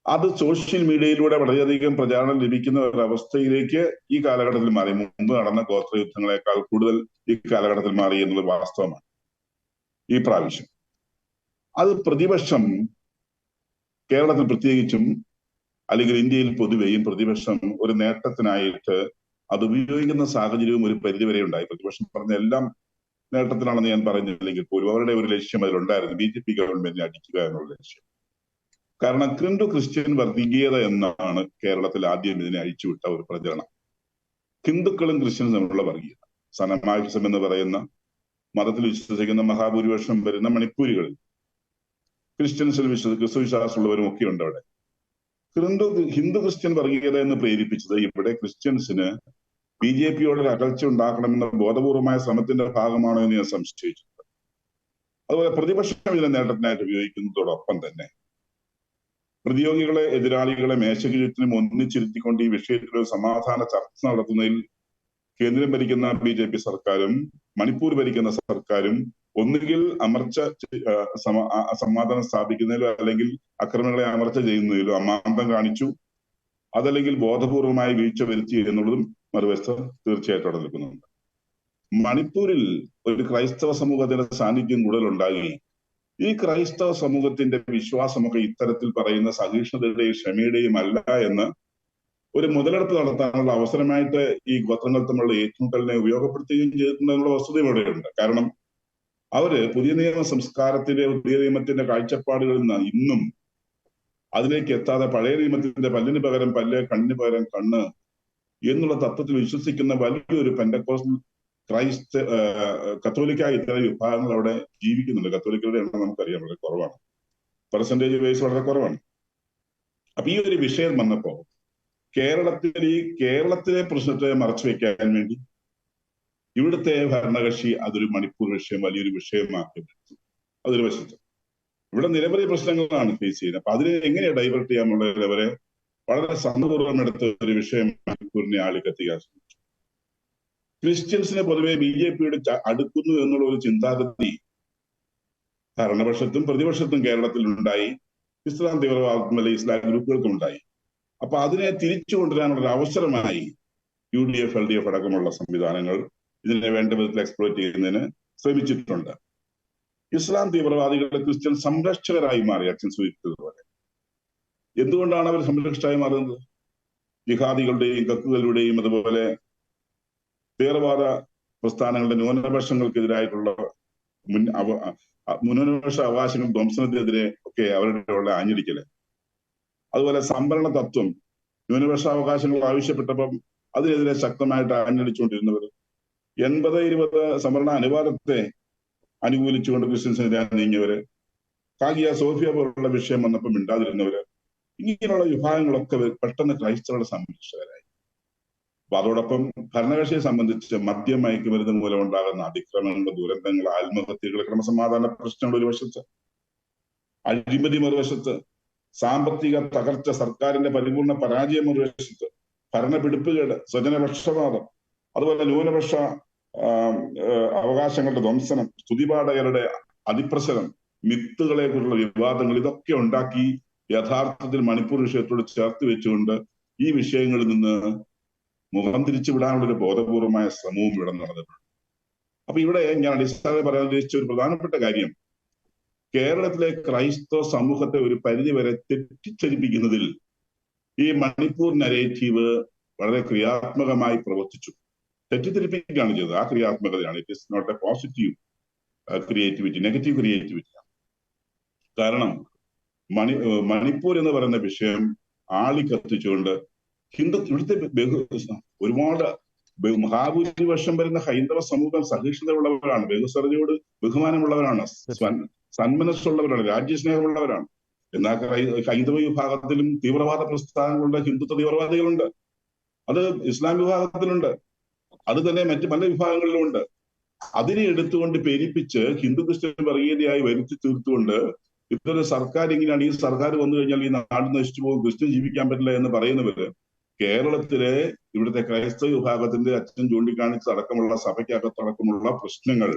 അത് സോഷ്യൽ മീഡിയയിലൂടെ വളരെയധികം പ്രചാരണം ലഭിക്കുന്ന ഒരവസ്ഥയിലേക്ക് ഈ കാലഘട്ടത്തിൽ മാറി. മുമ്പ് നടന്ന ഗോത്ര യുദ്ധങ്ങളെക്കാൾ കൂടുതൽ ഈ കാലഘട്ടത്തിൽ മാറി എന്നുള്ളത് വാസ്തവമാണ്. ഈ പ്രാവശ്യം അത് പ്രതിപക്ഷം, കേരളത്തിൽ പ്രത്യേകിച്ചും അല്ലെങ്കിൽ ഇന്ത്യയിൽ പൊതുവെയും പ്രതിപക്ഷം ഒരു നേട്ടത്തിനായിട്ട് അത് ഉപയോഗിക്കുന്ന സാഹചര്യവും ഒരു പരിധിവരെ ഉണ്ടായി. പ്രതിപക്ഷം പറഞ്ഞ എല്ലാം നേട്ടത്തിനാണെന്ന് ഞാൻ പറയുന്നില്ലെങ്കിൽ പോലും അവരുടെ ഒരു ലക്ഷ്യം അതിലുണ്ടായിരുന്നു, BJP ഗവൺമെന്റിനെ അടിക്കുക എന്നുള്ള ലക്ഷ്യം. കാരണം ക്രിസ്ത്യൻ വർഗീയത എന്നാണ് കേരളത്തിൽ ആദ്യം ഇതിനെ അഴിച്ചുവിട്ട ഒരു പ്രചരണം. ഹിന്ദുക്കളും ക്രിസ്ത്യൻസും തമ്മിലുള്ള വർഗീയത. സനമാഹിസം എന്ന് പറയുന്ന മതത്തിൽ വിശ്വസിക്കുന്ന മഹാഭൂരിപക്ഷം വരുന്ന മണിപ്പൂരികളിൽ ക്രിസ്ത്യൻസിൽ ക്രിസ്തു വിശ്വാസമുള്ളവരും ഒക്കെ ഉണ്ട് അവിടെ. ഹിന്ദു ക്രിസ്ത്യൻ വർഗീയത എന്ന് പ്രേരിപ്പിച്ചത് ഇവിടെ ക്രിസ്ത്യൻസിന് BJPയോട് ഒരു അകൽച്ച ഉണ്ടാക്കണമെന്ന ബോധപൂർവമായ ശ്രമത്തിന്റെ ഭാഗമാണോ എന്ന് ഞാൻ സംശയിച്ചിട്ടുണ്ട്. അതുപോലെ പ്രതിപക്ഷം ഇതിനെ നേട്ടത്തിനായിട്ട് ഉപയോഗിക്കുന്നതോടൊപ്പം തന്നെ പ്രതിയോഗികളെ, എതിരാളികളെ മേശയ്ക്ക് ചുറ്റിനും ഒന്നിച്ചിരുത്തിക്കൊണ്ട് ഈ വിഷയത്തിൽ ഒരു സമാധാന ചർച്ച നടത്തുന്നതിൽ കേന്ദ്രം ഭരിക്കുന്ന BJP സർക്കാരും മണിപ്പൂർ ഭരിക്കുന്ന സർക്കാരും ഒന്നുകിൽ സമാധാനം സ്ഥാപിക്കുന്നതിലോ അല്ലെങ്കിൽ അക്രമികളെ അമർച്ച ചെയ്യുന്നതിലോ അമാന്തം കാണിച്ചു, അതല്ലെങ്കിൽ ബോധപൂർവമായി വീഴ്ച വരുത്തി എന്നുള്ളതും മറുവശത്ത് തീർച്ചയായിട്ടും അവിടെ നിൽക്കുന്നുണ്ട്. മണിപ്പൂരിൽ ഒരു ക്രൈസ്തവ സമൂഹത്തിന്റെ സാന്നിധ്യം കൂടുതലുണ്ടാകുകയും ഈ ക്രൈസ്തവ സമൂഹത്തിന്റെ വിശ്വാസമൊക്കെ ഇത്തരത്തിൽ പറയുന്ന സഹിഷ്ണുതയുടെയും ക്ഷമയുടെയും അല്ല എന്ന് ഒരു മുതലെടുപ്പ് നടത്താനുള്ള അവസരമായിട്ട് ഈ ഗോത്രങ്ങൾ തമ്മിലുള്ള ഏറ്റുമുട്ടലിനെ ഉപയോഗപ്പെടുത്തുകയും ചെയ്തിട്ടുണ്ടെന്നുള്ള വസ്തുതയും ഇവിടെയുണ്ട്. കാരണം അവര് പുതിയ നിയമ സംസ്കാരത്തിന്റെ, പുതിയ നിയമത്തിന്റെ കാഴ്ചപ്പാടുകളിൽ നിന്ന് ഇന്നും അതിലേക്ക് എത്താതെ പഴയ നിയമത്തിന്റെ പല്ലിന് പകരം പല്ല്, കണ്ണിന് പകരം കണ്ണ് എന്നുള്ള തത്വത്തിൽ വിശ്വസിക്കുന്ന വലിയൊരു പെന്തക്കോസ്റ്റൽ കത്തോലിക്ക ഇത്തരം വിഭാഗങ്ങൾ അവിടെ ജീവിക്കുന്നുണ്ട്. കത്തോലിക്കരുടെ എണ്ണം നമുക്കറിയാം വളരെ കുറവാണ്, പെർസെന്റേജ് വൈസ് വളരെ കുറവാണ്. അപ്പൊ ഈ ഒരു വിഷയം വന്നപ്പോ കേരളത്തിലെ പ്രശ്നത്തെ മറച്ചു വെക്കാൻ വേണ്ടി ഇവിടുത്തെ ഭരണകക്ഷി അതൊരു മണിപ്പൂർ വിഷയം വലിയൊരു വിഷയമാക്കി എടുത്തു. അതൊരു വശത്ത് ഇവിടെ നിരവധി പ്രശ്നങ്ങളാണ് ഫേസ് ചെയ്യുന്നത്. അപ്പൊ അതിനെ എങ്ങനെ ഡൈവേർട്ട് ചെയ്യാമെന്നുള്ളവരെ വളരെ സമ്മതപൂർവ്വം എടുത്ത ഒരു വിഷയം മണിപ്പൂരിനെ ആളിക്കത്തിക്കാൻ ശ്രമിച്ചു. ക്രിസ്ത്യൻസിനെ പൊതുവെ BJPയോട് അടുക്കുന്നു എന്നുള്ള ഒരു ചിന്താഗതി ഭരണപക്ഷത്തും പ്രതിപക്ഷത്തും കേരളത്തിൽ ഉണ്ടായി. ഇസ്ലാം തീവ്രവാദത്തും അല്ലെങ്കിൽ ഇസ്ലാം ഗ്രൂപ്പുകൾക്കും ഉണ്ടായി. അപ്പൊ അതിനെ തിരിച്ചു കൊണ്ടുവരാനുള്ള ഒരു അവസരമായി UDF, LDF അടക്കമുള്ള സംവിധാനങ്ങൾ ഇതിനെ വേണ്ട വിധത്തിൽ എക്സ്പ്ലോയിറ്റ് ചെയ്യുന്നതിന് ശ്രമിച്ചിട്ടുണ്ട്. ഇസ്ലാം തീവ്രവാദികളുടെ ക്രിസ്ത്യൻ സംരക്ഷകരായി മാറി. അച്ഛൻ സൂചിപ്പിച്ചതുപോലെ എന്തുകൊണ്ടാണ് അവർ സംരക്ഷകരായി മാറുന്നത്? ജിഹാദികളുടെയും കക്കുകളുടെയും അതുപോലെ തീവ്രവാദ പ്രസ്ഥാനങ്ങളുടെ ന്യൂനപക്ഷങ്ങൾക്കെതിരായിട്ടുള്ള ന്യൂനപക്ഷ അവകാശങ്ങൾ ധ്വംസനത്തിനെതിരെ ഒക്കെ അവരുടെ ആഞ്ഞടിക്കല്, അതുപോലെ സംവരണ തത്വം ന്യൂനപക്ഷാവകാശങ്ങൾ ആവശ്യപ്പെട്ടപ്പം അതിനെതിരെ ശക്തമായിട്ട് ആഞ്ഞടിച്ചുകൊണ്ടിരുന്നവർ, 80-20 സംവരണ അനുവാദത്തെ അനുകൂലിച്ചുകൊണ്ട് ക്രിസ്ത്യൻസിനെതിരെ നീങ്ങിയവര്, കാഗിയ സോഫിയ പോലുള്ള വിഷയം വന്നപ്പോൾ മിണ്ടാതിരുന്നവര്, ഇങ്ങനെയുള്ള വിഭാഗങ്ങളൊക്കെ പെട്ടെന്ന് ക്രൈസ്തവരുടെ സംരക്ഷകരായി. അപ്പൊ അതോടൊപ്പം ഭരണകക്ഷിയെ സംബന്ധിച്ച് മദ്യം, മയക്കുമരുന്ന് മൂലം ഉണ്ടാകുന്ന അതിക്രമങ്ങൾ, ദുരന്തങ്ങൾ, ആത്മഹത്യകൾ, ക്രമസമാധാന പ്രശ്നങ്ങൾ ഒരു വശത്ത്, അഴിമതി മറുവശത്ത്, സാമ്പത്തിക തകർച്ച, സർക്കാരിന്റെ പരിപൂർണ പരാജയം മറുവശത്ത്, ഭരണപിടിപ്പുകേട്, സ്വജനപക്ഷപാതം, അതുപോലെ ന്യൂനപക്ഷ അവകാശങ്ങളുടെ ധ്വംസനം, സ്തുതിപാഠകരുടെ അതിപ്രസരം, മിത്തുകളെ കുറിച്ചുള്ള വിവാദങ്ങൾ, ഇതൊക്കെ ഉണ്ടാക്കി യഥാർത്ഥത്തിൽ മണിപ്പൂർ വിഷയത്തോട് ചേർത്ത് വെച്ചുകൊണ്ട് ഈ വിഷയങ്ങളിൽ നിന്ന് മുഖം തിരിച്ചു വിടാനുള്ള ഒരു ബോധപൂർവമായ ശ്രമവും ഇവിടെ നടന്നിട്ടുണ്ട്. അപ്പൊ ഇവിടെ ഞാൻ അടിസ്ഥാനമായി പറയാൻ ഉദ്ദേശിച്ച ഒരു പ്രധാനപ്പെട്ട കാര്യം, കേരളത്തിലെ ക്രൈസ്തവ സമൂഹത്തെ ഒരു പരിധിവരെ തെറ്റിദ്ധരിപ്പിക്കുന്നതിൽ ഈ മണിപ്പൂർ നരേറ്റീവ് വളരെ ക്രിയാത്മകമായി പ്രവർത്തിച്ചു. തെറ്റിദ്ധരിപ്പിക്കുകയാണ് ചെയ്തത്. ആ ക്രിയാത്മകതയാണ്. It is not a positive creativity, negative creativity. കാരണം മണിപ്പൂർ എന്ന് പറയുന്ന വിഷയം ആളിക്കത്തിച്ചുകൊണ്ട് ഇവിടുത്തെ ഒരുപാട് മഹാഭൂരിപക്ഷം വരുന്ന ഹൈന്ദവ സമൂഹം സഹിഷ്ണുതയുള്ളവരാണ്, ബഹുസ്വരതയോട് ബഹുമാനമുള്ളവരാണ്, സന്മനസ്സുള്ളവരാണ്, രാജ്യസ്നേഹമുള്ളവരാണ്. എന്നാൽ ഹൈന്ദവ വിഭാഗത്തിലും തീവ്രവാദ പ്രസ്ഥാനങ്ങളുണ്ട്, ഹിന്ദുത്വ തീവ്രവാദികളുണ്ട്, അത് ഇസ്ലാം വിഭാഗത്തിലുണ്ട്, അത് തന്നെ മറ്റു പല വിഭാഗങ്ങളിലുമുണ്ട്. അതിനെ എടുത്തുകൊണ്ട് പെരിപ്പിച്ച് ഹിന്ദു ക്രിസ്ത്യൻ വർഗീയതയായി വരുത്തി തീർത്തുകൊണ്ട് ഇതൊരു സർക്കാർ ഇങ്ങനെയാണ്, ഈ സർക്കാർ വന്നു കഴിഞ്ഞാൽ ഈ നാട് നശിച്ചു പോകും, ക്രിസ്ത്യൻ ജീവിക്കാൻ പറ്റില്ല എന്ന് പറയുന്നവര് കേരളത്തിലെ ഇവിടുത്തെ ക്രൈസ്തവ വിഭാഗത്തിന്റെ അച്ഛൻ ചൂണ്ടിക്കാണിച്ച അടക്കമുള്ള സഭയ്ക്കകത്തടക്കമുള്ള പ്രശ്നങ്ങൾ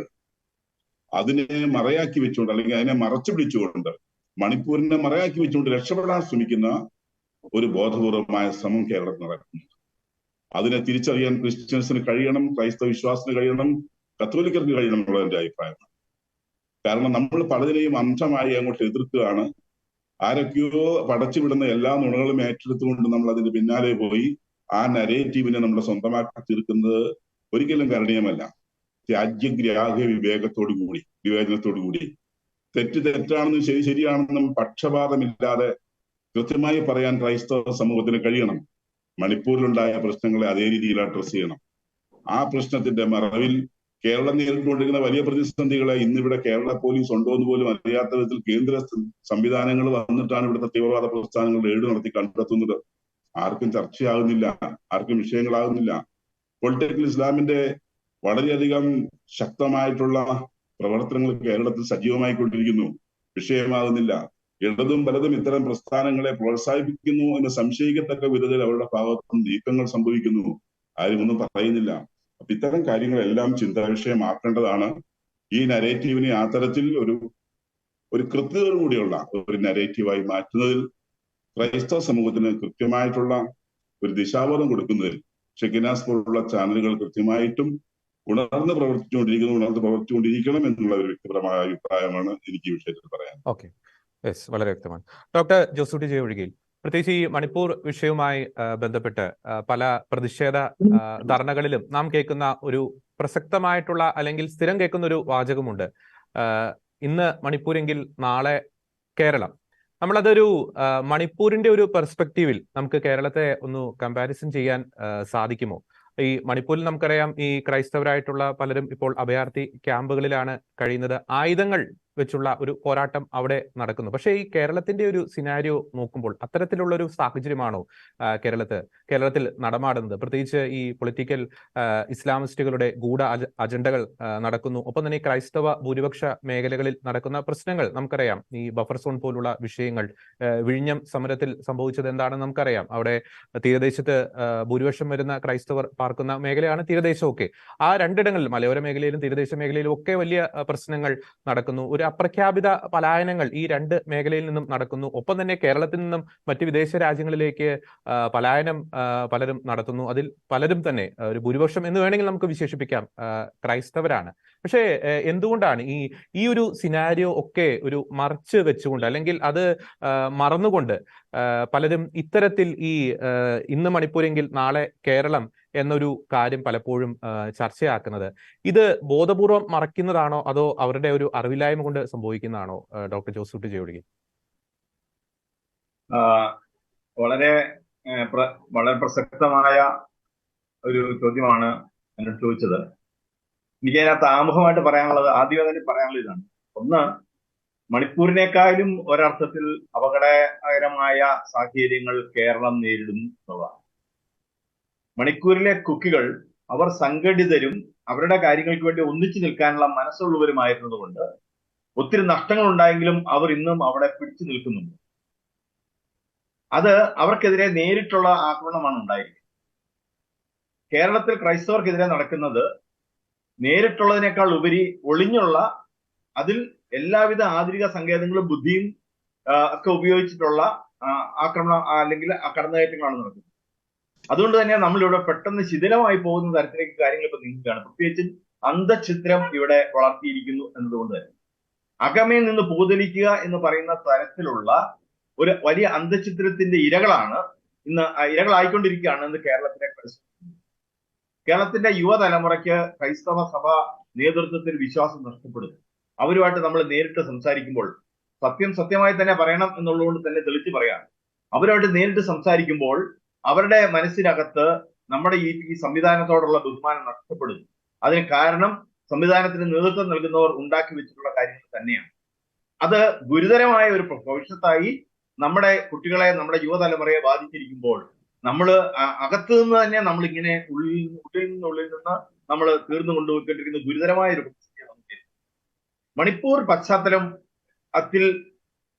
അതിനെ മറയാക്കി വെച്ചുകൊണ്ട്, അല്ലെങ്കിൽ അതിനെ മറച്ചു പിടിച്ചുകൊണ്ട്, മണിപ്പൂരിനെ മറയാക്കി വെച്ചുകൊണ്ട് രക്ഷപ്പെടാൻ ശ്രമിക്കുന്ന ഒരു ബോധപൂർവമായ ശ്രമം കേരളത്തിൽ നടക്കുന്നുണ്ട്. അതിനെ തിരിച്ചറിയാൻ ക്രിസ്ത്യൻസിന് കഴിയണം, ക്രൈസ്തവ വിശ്വാസത്തിന് കഴിയണം, കത്തോലിക്കർക്ക് കഴിയണം എന്നുള്ള എന്റെ അഭിപ്രായമാണ്. കാരണം നമ്മൾ പലതിനെയും അന്ധമായി അങ്ങോട്ട് എതിർക്കുകയാണ്. ആരൊക്കെയോ പടച്ചുവിടുന്ന എല്ലാ നുണകളും ഏറ്റെടുത്തുകൊണ്ട് നമ്മൾ അതിന്റെ പിന്നാലെ പോയി ആ നരേറ്റീവിനെ നമ്മൾ സ്വന്തമാക്കി തീർക്കുന്നത് ഒരിക്കലും കരണീയമല്ല. രാജ്യഗ്രാഹ്യ വിവേചനത്തോടു കൂടി തെറ്റ് തെറ്റാണെന്നും ശരി ശരിയാണെന്നും പക്ഷപാതമില്ലാതെ കൃത്യമായി പറയാൻ ക്രൈസ്തവ സമൂഹത്തിന് കഴിയണം. മണിപ്പൂരിലുണ്ടായ പ്രശ്നങ്ങളെ അതേ രീതിയിൽ അഡ്രസ് ചെയ്യണം. ആ പ്രശ്നത്തിന്റെ മറവിൽ കേരളം നേരിട്ടുകൊണ്ടിരിക്കുന്ന വലിയ പ്രതിസന്ധികളെ ഇന്നിവിടെ കേരള പോലീസ് ഉണ്ടോ എന്ന് പോലും അറിയാത്ത വിധത്തിൽ കേന്ദ്ര സംവിധാനങ്ങൾ വന്നിട്ടാണ് ഇവിടുത്തെ തീവ്രവാദ പ്രസ്ഥാനങ്ങൾ റെയ്ഡ് നടത്തി കണ്ടെത്തുന്നത്. ആർക്കും ചർച്ചയാകുന്നില്ല, ആർക്കും വിഷയങ്ങളാകുന്നില്ല. പൊളിറ്റിക്കൽ ഇസ്ലാമിന്റെ വളരെയധികം ശക്തമായിട്ടുള്ള പ്രവർത്തനങ്ങൾ കേരളത്തിൽ സജീവമായിക്കൊണ്ടിരിക്കുന്നു, വിഷയമാകുന്നില്ല. ഇടതും വലതും ഇത്തരം പ്രസ്ഥാനങ്ങളെ പ്രോത്സാഹിപ്പിക്കുന്നു എന്ന് സംശയിക്കത്തക്ക വിധത്തിൽ അവരുടെ ഭാഗത്തും നീക്കങ്ങൾ സംഭവിക്കുന്നു, ആരും ഒന്നും പറയുന്നില്ല. അപ്പൊ ഇത്തരം കാര്യങ്ങളെല്ലാം ചിന്താ വിഷയമാക്കേണ്ടതാണ്. ഈ നരേറ്റീവിനെ ആ തരത്തിൽ ഒരു കൃത്യതയോടുകൂടിയുള്ള ഒരു നരേറ്റീവായി മാറ്റുന്നതിൽ ക്രൈസ്തവ സമൂഹത്തിന് കൃത്യമായിട്ടുള്ള ഒരു ദിശാബോധം കൊടുക്കുന്നതിൽ ഷെക്കിനാസ് പോലുള്ള ചാനലുകൾ കൃത്യമായിട്ടും ഉണർന്ന് പ്രവർത്തിച്ചുകൊണ്ടിരിക്കണം എന്നുള്ള ഒരു വ്യക്തിപരമായ അഭിപ്രായമാണ് എനിക്ക് ഈ വിഷയത്തിൽ പറയാൻ. ഓക്കെ, യെസ്, വളരെ വ്യക്തമാണ്. ഡോക്ടർ ജോസൂട്ടി ജെ ഒഴികയിൽ പ്രത്യേകിച്ച് ഈ മണിപ്പൂർ വിഷയവുമായി ബന്ധപ്പെട്ട് പല പ്രതിഷേധ ധർണകളിലും നാം കേൾക്കുന്ന ഒരു പ്രസക്തമായിട്ടുള്ള അല്ലെങ്കിൽ സ്ഥിരം കേൾക്കുന്ന ഒരു വാചകമുണ്ട്, ഇന്ന് മണിപ്പൂരെങ്കിൽ നാളെ കേരളം. നമ്മളതൊരു മണിപ്പൂരിന്റെ ഒരു പെർസ്പെക്റ്റീവിൽ നമുക്ക് കേരളത്തെ ഒന്ന് കമ്പാരിസൺ ചെയ്യാൻ സാധിക്കുമോ? ഈ മണിപ്പൂരിൽ നമുക്കറിയാം ഈ ക്രൈസ്തവരായിട്ടുള്ള പലരും ഇപ്പോൾ അഭയാർത്ഥി ക്യാമ്പുകളിലാണ് കഴിയുന്നത്. ആയുധങ്ങൾ വെച്ചുള്ള ഒരു പോരാട്ടം അവിടെ നടക്കുന്നു. പക്ഷേ ഈ കേരളത്തിന്റെ ഒരു സിനാരിയോ നോക്കുമ്പോൾ അത്തരത്തിലുള്ള ഒരു സാഹചര്യമാണോ കേരളത്തിൽ നടമാടുന്നത്? പ്രത്യേകിച്ച് ഈ പൊളിറ്റിക്കൽ ഇസ്ലാമിസ്റ്റുകളുടെ ഗൂഢ അജണ്ടകൾ നടക്കുന്നു. ഒപ്പം തന്നെ ഈ ക്രൈസ്തവ ഭൂരിപക്ഷ മേഖലകളിൽ നടക്കുന്ന പ്രശ്നങ്ങൾ നമുക്കറിയാം. ഈ ബഫർ സോൺ പോലുള്ള വിഷയങ്ങൾ, വിഴിഞ്ഞം സമരത്തിൽ സംഭവിച്ചത് എന്താണെന്ന് നമുക്കറിയാം. അവിടെ തീരദേശത്ത് ഭൂരിപക്ഷം വരുന്ന ക്രൈസ്തവർ പാർക്കുന്ന മേഖലയാണ് തീരദേശമൊക്കെ. ആ രണ്ടിടങ്ങളിൽ മലയോര മേഖലയിലും തീരദേശ മേഖലയിലും ഒക്കെ വലിയ പ്രശ്നങ്ങൾ നടക്കുന്നു. ഒരു അപ്രഖ്യാപിത പലായനങ്ങൾ ഈ രണ്ട് മേഖലയിൽ നിന്നും നടക്കുന്നു. ഒപ്പം തന്നെ കേരളത്തിൽ നിന്നും മറ്റ് വിദേശ രാജ്യങ്ങളിലേക്ക് പലായനം പലരും നടത്തുന്നു. അതിൽ പലരും തന്നെ ഒരു ഭൂരിപക്ഷം എന്ന് വേണമെങ്കിൽ നമുക്ക് വിശേഷിപ്പിക്കാം ക്രൈസ്തവരാണ്. പക്ഷേ എന്തുകൊണ്ടാണ് ഈ ഒരു സിനാരിയോ ഒക്കെ ഒരു മറച്ച് വെച്ചുകൊണ്ട് അല്ലെങ്കിൽ അത് മറന്നുകൊണ്ട് പലരും ഇത്തരത്തിൽ ഇന്ന് മണിപ്പൂരെങ്കിൽ നാളെ കേരളം എന്നൊരു കാര്യം പലപ്പോഴും ചർച്ചയാക്കുന്നത്? ഇത് ബോധപൂർവം മറയ്ക്കുന്നതാണോ അതോ അവരുടെ ഒരു അറിവില്ലായ്മ കൊണ്ട് സംഭവിക്കുന്നതാണോ? ഡോക്ടർ ജോസൂട്ടി ജെ ഒഴികെ. വളരെ പ്രസക്തമായ ഒരു ചോദ്യമാണ് എന്നോട് ചോദിച്ചത്. എനിക്ക് അതിനകത്ത് ആമുഖമായിട്ട് പറയാനുള്ളത്, ആദ്യം തന്നെ പറയാനുള്ളത് ഇതാണ്. ഒന്ന്, മണിപ്പൂരിനേക്കാളും ഒരർത്ഥത്തിൽ അപകടകരമായ സാഹചര്യങ്ങൾ കേരളം നേരിടുന്നു എന്നുള്ളതാണ്. മണിപ്പൂരിലെ കുക്കികൾ അവർ സംഘടിതരും അവരുടെ കാര്യങ്ങൾക്ക് വേണ്ടി ഒന്നിച്ചു നിൽക്കാനുള്ള മനസ്സുള്ളവരുമായിരുന്നതുകൊണ്ട് ഒത്തിരി നഷ്ടങ്ങൾ ഉണ്ടായെങ്കിലും അവർ ഇന്നും അവിടെ പിടിച്ചു നിൽക്കുന്നുണ്ട്. അത് അവർക്കെതിരെ നേരിട്ടുള്ള ആക്രമണമാണ് ഉണ്ടായിരിക്കുന്നത്. കേരളത്തിൽ ക്രൈസ്തവർക്കെതിരെ നടക്കുന്നത് നേരിട്ടുള്ളതിനേക്കാൾ ഉപരി ഒളിഞ്ഞുള്ള, അതിൽ എല്ലാവിധ ആധുനിക സങ്കേതങ്ങളും ബുദ്ധിയും ഒക്കെ ഉപയോഗിച്ചിട്ടുള്ള ആക്രമണം അല്ലെങ്കിൽ കടന്നുകയറ്റങ്ങളാണ് നടക്കുന്നത്. അതുകൊണ്ട് തന്നെ നമ്മളിവിടെ പെട്ടെന്ന് ശിഥിലമായി പോകുന്ന തരത്തിലേക്ക് കാര്യങ്ങൾ ഇപ്പൊ നീങ്ങുകയാണ്. പ്രത്യേകിച്ച് അന്ധചിത്രം ഇവിടെ വളർത്തിയിരിക്കുന്നു എന്നതുകൊണ്ട് തന്നെ അകമേ നിന്ന് പൂതലിക്കുക എന്ന് പറയുന്ന തരത്തിലുള്ള ഒരു വലിയ അന്തഃഛിദ്രത്തിന്റെ ഇരകളായിക്കൊണ്ടിരിക്കുകയാണ് ഇന്ന് കേരളത്തിന്റെ യുവതലമുറയ്ക്ക് ക്രൈസ്തവ സഭ നേതൃത്വത്തിൽ വിശ്വാസം നഷ്ടപ്പെടുന്നു. അവരുമായിട്ട് നമ്മൾ നേരിട്ട് സംസാരിക്കുമ്പോൾ, സത്യമായി തന്നെ പറയണം എന്നുള്ളതുകൊണ്ട് തന്നെ തെളിച്ച് പറയാം, അവരുമായിട്ട് നേരിട്ട് സംസാരിക്കുമ്പോൾ അവരുടെ മനസ്സിനകത്ത് നമ്മുടെ ഈ സംവിധാനത്തോടുള്ള ബഹുമാനം നഷ്ടപ്പെടുന്നു. അതിന് കാരണം സംവിധാനത്തിന് നേതൃത്വം നൽകുന്നവർ ഉണ്ടാക്കി വെച്ചിട്ടുള്ള കാര്യങ്ങൾ തന്നെയാണ്. അത് ഗുരുതരമായ ഒരു ഭവിഷ്യത്തായി നമ്മുടെ കുട്ടികളെ, നമ്മുടെ യുവതലമുറയെ ബാധിച്ചിരിക്കുമ്പോൾ നമ്മൾ അകത്തു നിന്ന് തന്നെ നമ്മൾ ഇങ്ങനെ ഉള്ളിൽ നിന്ന് നമ്മൾ തീർന്നു കൊണ്ടുപോയിക്കൊണ്ടിരിക്കുന്ന ഗുരുതരമായ ഒരു പ്രശ്നമാണ്. മണിപ്പൂർ പശ്ചാത്തലത്തിൽ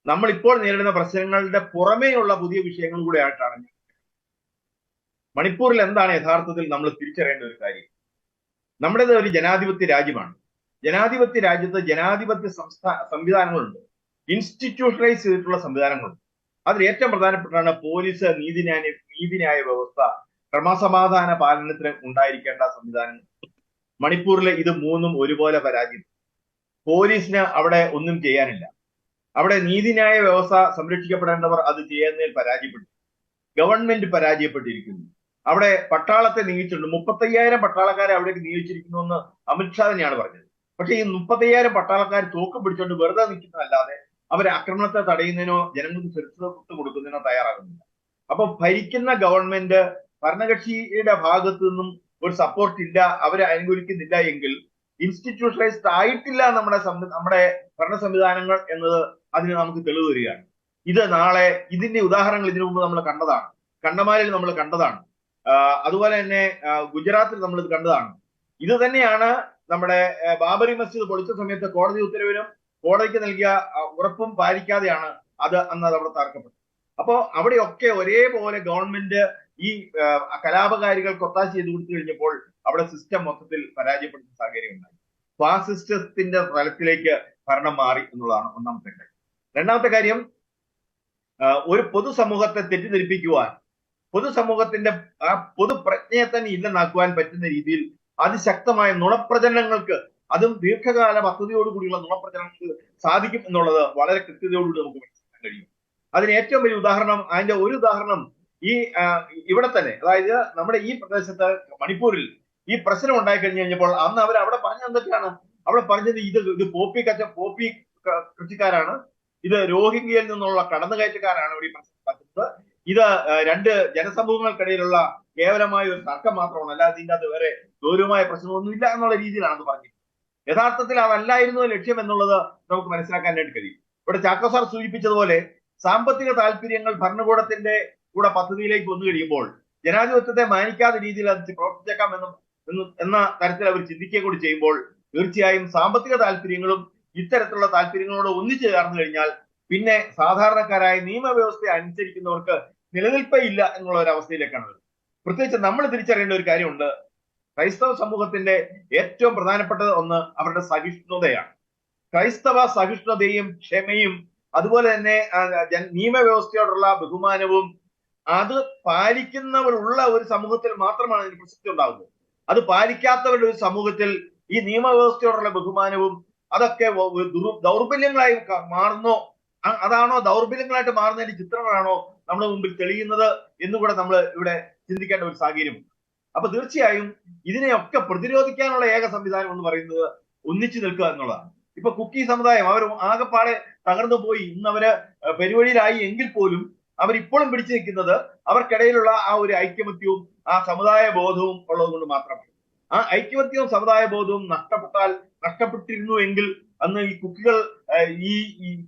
നമ്മൾ ഇപ്പോൾ നേരിടുന്ന പ്രശ്നങ്ങളുടെ പുറമേയുള്ള പുതിയ വിഷയങ്ങൾ കൂടെ ആയിട്ടാണ്. മണിപ്പൂരിൽ എന്താണ് യഥാർത്ഥത്തിൽ നമ്മൾ തിരിച്ചറിയേണ്ട ഒരു കാര്യം? നമ്മുടേത് ഒരു ജനാധിപത്യ രാജ്യമാണ്. ജനാധിപത്യ രാജ്യത്ത് ജനാധിപത്യ സംവിധാനങ്ങളുണ്ട്, ഇൻസ്റ്റിറ്റ്യൂഷണലൈസ് ചെയ്തിട്ടുള്ള സംവിധാനങ്ങളുണ്ട്. അതിൽ ഏറ്റവും പ്രധാനപ്പെട്ടാണ് പോലീസ്, നീതിന്യായ വ്യവസ്ഥ, ക്രമസമാധാന പാലനത്തിന് ഉണ്ടായിരിക്കേണ്ട സംവിധാനങ്ങൾ. മണിപ്പൂരിലെ ഇത് മൂന്നും ഒരുപോലെ പരാജയം. പോലീസിന് അവിടെ ഒന്നും ചെയ്യാനില്ല. അവിടെ നീതിന്യായ വ്യവസ്ഥ സംരക്ഷിക്കപ്പെടേണ്ടവർ അത് ചെയ്യുന്നതിൽ പരാജയപ്പെട്ടു. ഗവൺമെന്റ് പരാജയപ്പെട്ടിരിക്കുന്നു. അവിടെ പട്ടാളത്തെ നിയോഗിച്ചിട്ടുണ്ട്. 35,000 പട്ടാളക്കാരെ അവിടേക്ക് നിയോഗിച്ചിരിക്കുന്നു എന്ന് അമിത്ഷാ തന്നെയാണ് പറഞ്ഞത്. പക്ഷെ ഈ 35,000 പട്ടാളക്കാർ തോക്ക് പിടിച്ചുകൊണ്ട് വെറുതെ നിൽക്കുന്നതല്ലാതെ അവരെ ആക്രമണത്തെ തടയുന്നതിനോ ജനങ്ങൾക്ക് സുരക്ഷിതത്വം കൊടുക്കുന്നതിനോ തയ്യാറാകുന്നില്ല. അപ്പൊ ഭരിക്കുന്ന ഗവൺമെന്റ് ഭരണകക്ഷിയുടെ ഭാഗത്തു നിന്നും ഒരു സപ്പോർട്ട് ഇല്ല, അവരെ അനുകൂലിക്കുന്നില്ല എങ്കിൽ ഇൻസ്റ്റിറ്റ്യൂഷണലൈസ്ഡ് ആയിട്ടില്ല നമ്മുടെ ഭരണ സംവിധാനങ്ങൾ എന്നത് അതിന് നമുക്ക് തെളിവ് വരികയാണ്. ഇത് നാളെ ഇതിന്റെ ഉദാഹരണങ്ങൾ ഇതിനു മുമ്പ് നമ്മൾ കണ്ടതാണ്. കണ്ടമാലിൽ നമ്മൾ കണ്ടതാണ്. അതുപോലെ തന്നെ ഗുജറാത്തിൽ നമ്മൾ ഇത് കണ്ടതാണ്. ഇത് തന്നെയാണ് നമ്മുടെ ബാബറി മസ്ജിദ് പൊളിച്ച സമയത്ത് കോടതി ഉത്തരവിനും കോടതിക്ക് നൽകിയ ഉറപ്പും പാലിക്കാതെയാണ് അന്ന് അവിടെ തകർക്കപ്പെട്ടത്. അപ്പോ അവിടെയൊക്കെ ഒരേപോലെ ഗവൺമെന്റ് ഈ കലാപകാരികൾക്ക് ഒത്താശ ചെയ്ത് കൊടുത്തു കഴിഞ്ഞപ്പോൾ അവിടെ സിസ്റ്റം മൊത്തത്തിൽ പരാജയപ്പെടുന്ന സാഹചര്യം ഉണ്ടായി. ഫാസിസ്റ്റത്തിന്റെ തലത്തിലേക്ക് ഭരണം മാറി എന്നുള്ളതാണ് ഒന്നാമത്തെ കാര്യം. രണ്ടാമത്തെ കാര്യം, ഒരു പൊതുസമൂഹത്തെ തെറ്റിദ്ധരിപ്പിക്കുവാൻ, പൊതുസമൂഹത്തിന്റെ ആ പൊതുപ്രജ്ഞയെ തന്നെ ഇല്ലെന്നാക്കുവാൻ പറ്റുന്ന രീതിയിൽ അതിശക്തമായ നുണപ്രചരണങ്ങൾക്ക്, അതും ദീർഘകാല പദ്ധതിയോടുകൂടിയുള്ള നുണപ്രചരണങ്ങൾക്ക് സാധിക്കും എന്നുള്ളത് വളരെ കൃത്യതയോടുകൂടി നമുക്ക് മനസ്സിലാക്കാൻ കഴിയും. അതിന് ഏറ്റവും വലിയ ഉദാഹരണം, അതിന്റെ ഒരു ഉദാഹരണം ഇവിടെ തന്നെ, അതായത് നമ്മുടെ ഈ പ്രദേശത്ത് മണിപ്പൂരിൽ ഈ പ്രശ്നം ഉണ്ടായി കഴിഞ്ഞപ്പോൾ അന്ന് അവർ അവിടെ പറഞ്ഞത് എന്തൊക്കെയാണ്? അവിടെ പറഞ്ഞത് ഇത് പോപ്പി കൃഷിക്കാരാണ്, ഇത് രോഹിംഗ്യയിൽ നിന്നുള്ള കടന്നുകയറ്റക്കാരാണ് ഇവിടെ ഈ പ്രശ്നം ഉണ്ടാക്കുന്നത്, ഇത് രണ്ട് ജനസമൂഹങ്ങൾക്കിടയിലുള്ള കേവലമായ ഒരു തർക്കം മാത്രമാണ്, അല്ലാതെ ഇതിൻ്റെ അത് വേറെ ഗൗരവമായ പ്രശ്നമൊന്നുമില്ല എന്നുള്ള രീതിയിലാണ് അത് പറഞ്ഞത്. യഥാർത്ഥത്തിൽ അതല്ലായിരുന്നു ലക്ഷ്യം എന്നുള്ളത് നമുക്ക് മനസ്സിലാക്കാനായിട്ട് കഴിയും. ഇവിടെ ചാക്കോ സാർ സൂചിപ്പിച്ചതുപോലെ സാമ്പത്തിക താല്പര്യങ്ങൾ ഭരണകൂടത്തിന്റെ കൂടെ പദ്ധതിയിലേക്ക് വന്നു കഴിയുമ്പോൾ ജനാധിപത്യത്തെ മാനിക്കാത്ത രീതിയിൽ അത് പ്രവർത്തിച്ചേക്കാം എന്ന തരത്തിൽ അവർ ചിന്തിക്കുക കൂടി ചെയ്യുമ്പോൾ തീർച്ചയായും സാമ്പത്തിക താല്പര്യങ്ങളും ഇത്തരത്തിലുള്ള താല്പര്യങ്ങളോട് ഒന്നിച്ചു ചേർന്നു കഴിഞ്ഞാൽ പിന്നെ സാധാരണക്കാരായ നിയമവ്യവസ്ഥയെ അനുസരിക്കുന്നവർക്ക് നിലനിൽപ്പേ ഇല്ല എന്നുള്ള ഒരു അവസ്ഥയിലേക്കാണ് വരുന്നത്. പ്രത്യേകിച്ച് നമ്മൾ തിരിച്ചറിയേണ്ട ഒരു കാര്യമുണ്ട്. ക്രൈസ്തവ സമൂഹത്തിന്റെ ഏറ്റവും പ്രധാനപ്പെട്ടത് ഒന്ന് അവരുടെ സഹിഷ്ണുതയാണ്. ക്രൈസ്തവ സഹിഷ്ണുതയും ക്ഷമയും അതുപോലെ തന്നെ നിയമവ്യവസ്ഥയോടുള്ള ബഹുമാനവും അത് പാലിക്കുന്നവരുള്ള ഒരു സമൂഹത്തിൽ മാത്രമാണ് ഇതിന് പ്രസക്തി ഉണ്ടാകുന്നത്. അത് പാലിക്കാത്തവരുടെ ഒരു സമൂഹത്തിൽ ഈ നിയമവ്യവസ്ഥയോടുള്ള ബഹുമാനവും അതൊക്കെ ദൗർബല്യങ്ങളായി മാറുന്നോ, അതാണോ ദൗർബല്യങ്ങളായിട്ട് മാറുന്നതിന്റെ ചിത്രങ്ങളാണോ നമ്മുടെ മുമ്പിൽ തെളിയുന്നത് എന്നുകൂടെ നമ്മൾ ഇവിടെ ചിന്തിക്കേണ്ട ഒരു സാഹചര്യമുണ്ട്. അപ്പൊ തീർച്ചയായും ഇതിനെയൊക്കെ പ്രതിരോധിക്കാനുള്ള ഏക സംവിധാനം എന്ന് പറയുന്നത് ഒന്നിച്ചു നിൽക്കുക എന്നുള്ളതാണ്. ഇപ്പൊ കുക്കി സമുദായം അവർ ആകെപ്പാടെ തകർന്നു പോയി, ഇന്ന് അവര് പെരുവഴിയിലായി എങ്കിൽ പോലും അവരിപ്പോഴും പിടിച്ചു നിൽക്കുന്നത് അവർക്കിടയിലുള്ള ആ ഒരു ഐക്യമത്യവും ആ സമുദായ ബോധവും ഉള്ളത് കൊണ്ട് മാത്രമാണ്. ആ ഐക്യമത്യവും സമുദായ ബോധവും നഷ്ടപ്പെട്ടിരുന്നു എങ്കിൽ അന്ന് ഈ കുക്കികൾ ഈ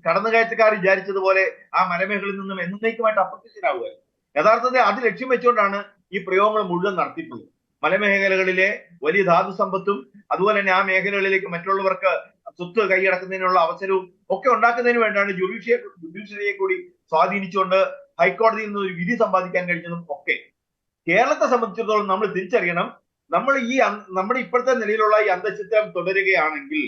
കടന്നുകയറ്റക്കാർ വിചാരിച്ചതുപോലെ ആ മലമേഖലയിൽ നിന്നും എന്നേക്കുമായിട്ട് അപ്രത്യക്ഷരാകുമായിരുന്നു. യഥാർത്ഥത്തിൽ അത് ലക്ഷ്യം വെച്ചുകൊണ്ടാണ് ഈ പ്രയോഗങ്ങൾ മുഴുവൻ നടത്തിയിട്ടുള്ളത്. മലമേഖലകളിലെ വലിയ ധാതു സമ്പത്തും അതുപോലെ തന്നെ ആ മേഖലകളിലേക്ക് മറ്റുള്ളവർക്ക് സ്വത്ത് കൈയടക്കുന്നതിനുള്ള അവസരവും ഒക്കെ ഉണ്ടാക്കുന്നതിന് വേണ്ടിയാണ് ജുഡീഷ്യറിയെ കൂടി സ്വാധീനിച്ചുകൊണ്ട് ഹൈക്കോടതിയിൽ നിന്ന് ഒരു വിധി സമ്പാദിക്കാൻ കഴിഞ്ഞതും ഒക്കെ. കേരളത്തെ സംബന്ധിച്ചിടത്തോളം നമ്മൾ തിരിച്ചറിയണം, നമ്മുടെ ഇപ്പോഴത്തെ നിലയിലുള്ള ഈ അന്തഃഛിദ്രം തുടരുകയാണെങ്കിൽ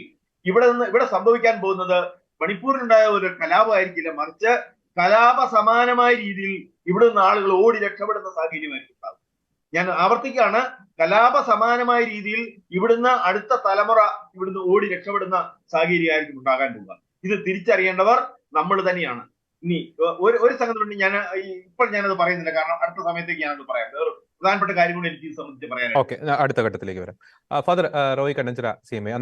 ഇവിടെ സംഭവിക്കാൻ പോകുന്നത് മണിപ്പൂരിലുണ്ടായ ഒരു കലാപമായിരിക്കില്ല, മറിച്ച് കലാപ സമാനമായ രീതിയിൽ ഇവിടെ നിന്ന് ആളുകൾ ഓടി രക്ഷപ്പെടുന്ന സാഹചര്യമായിരിക്കും ഉണ്ടാകും. ഞാൻ ആവർത്തിക്കുകയാണ്, കലാപ സമാനമായ രീതിയിൽ ഇവിടുന്ന് അടുത്ത തലമുറ ഇവിടുന്ന് ഓടി രക്ഷപ്പെടുന്ന സാഹചര്യമായിരിക്കും ഉണ്ടാകാൻ പോകുക. ഇത് തിരിച്ചറിയേണ്ടവർ നമ്മൾ തന്നെയാണ്. ഇനി ഒരു സംഗതി ഞാൻ ഇപ്പോൾ ഞാനത് പറയുന്നില്ല, കാരണം അടുത്ത സമയത്തേക്ക് ഞാനത് പറയാം. വേറെ പ്രധാനപ്പെട്ട കാര്യം കൂടി എനിക്ക് സംബന്ധിച്ച് പറയാൻ. ഓക്കെ, അടുത്ത ഘട്ടത്തിലേക്ക് വരാം. ഫാദർ റോയ് കണ്ണഞ്ചിറ CMA,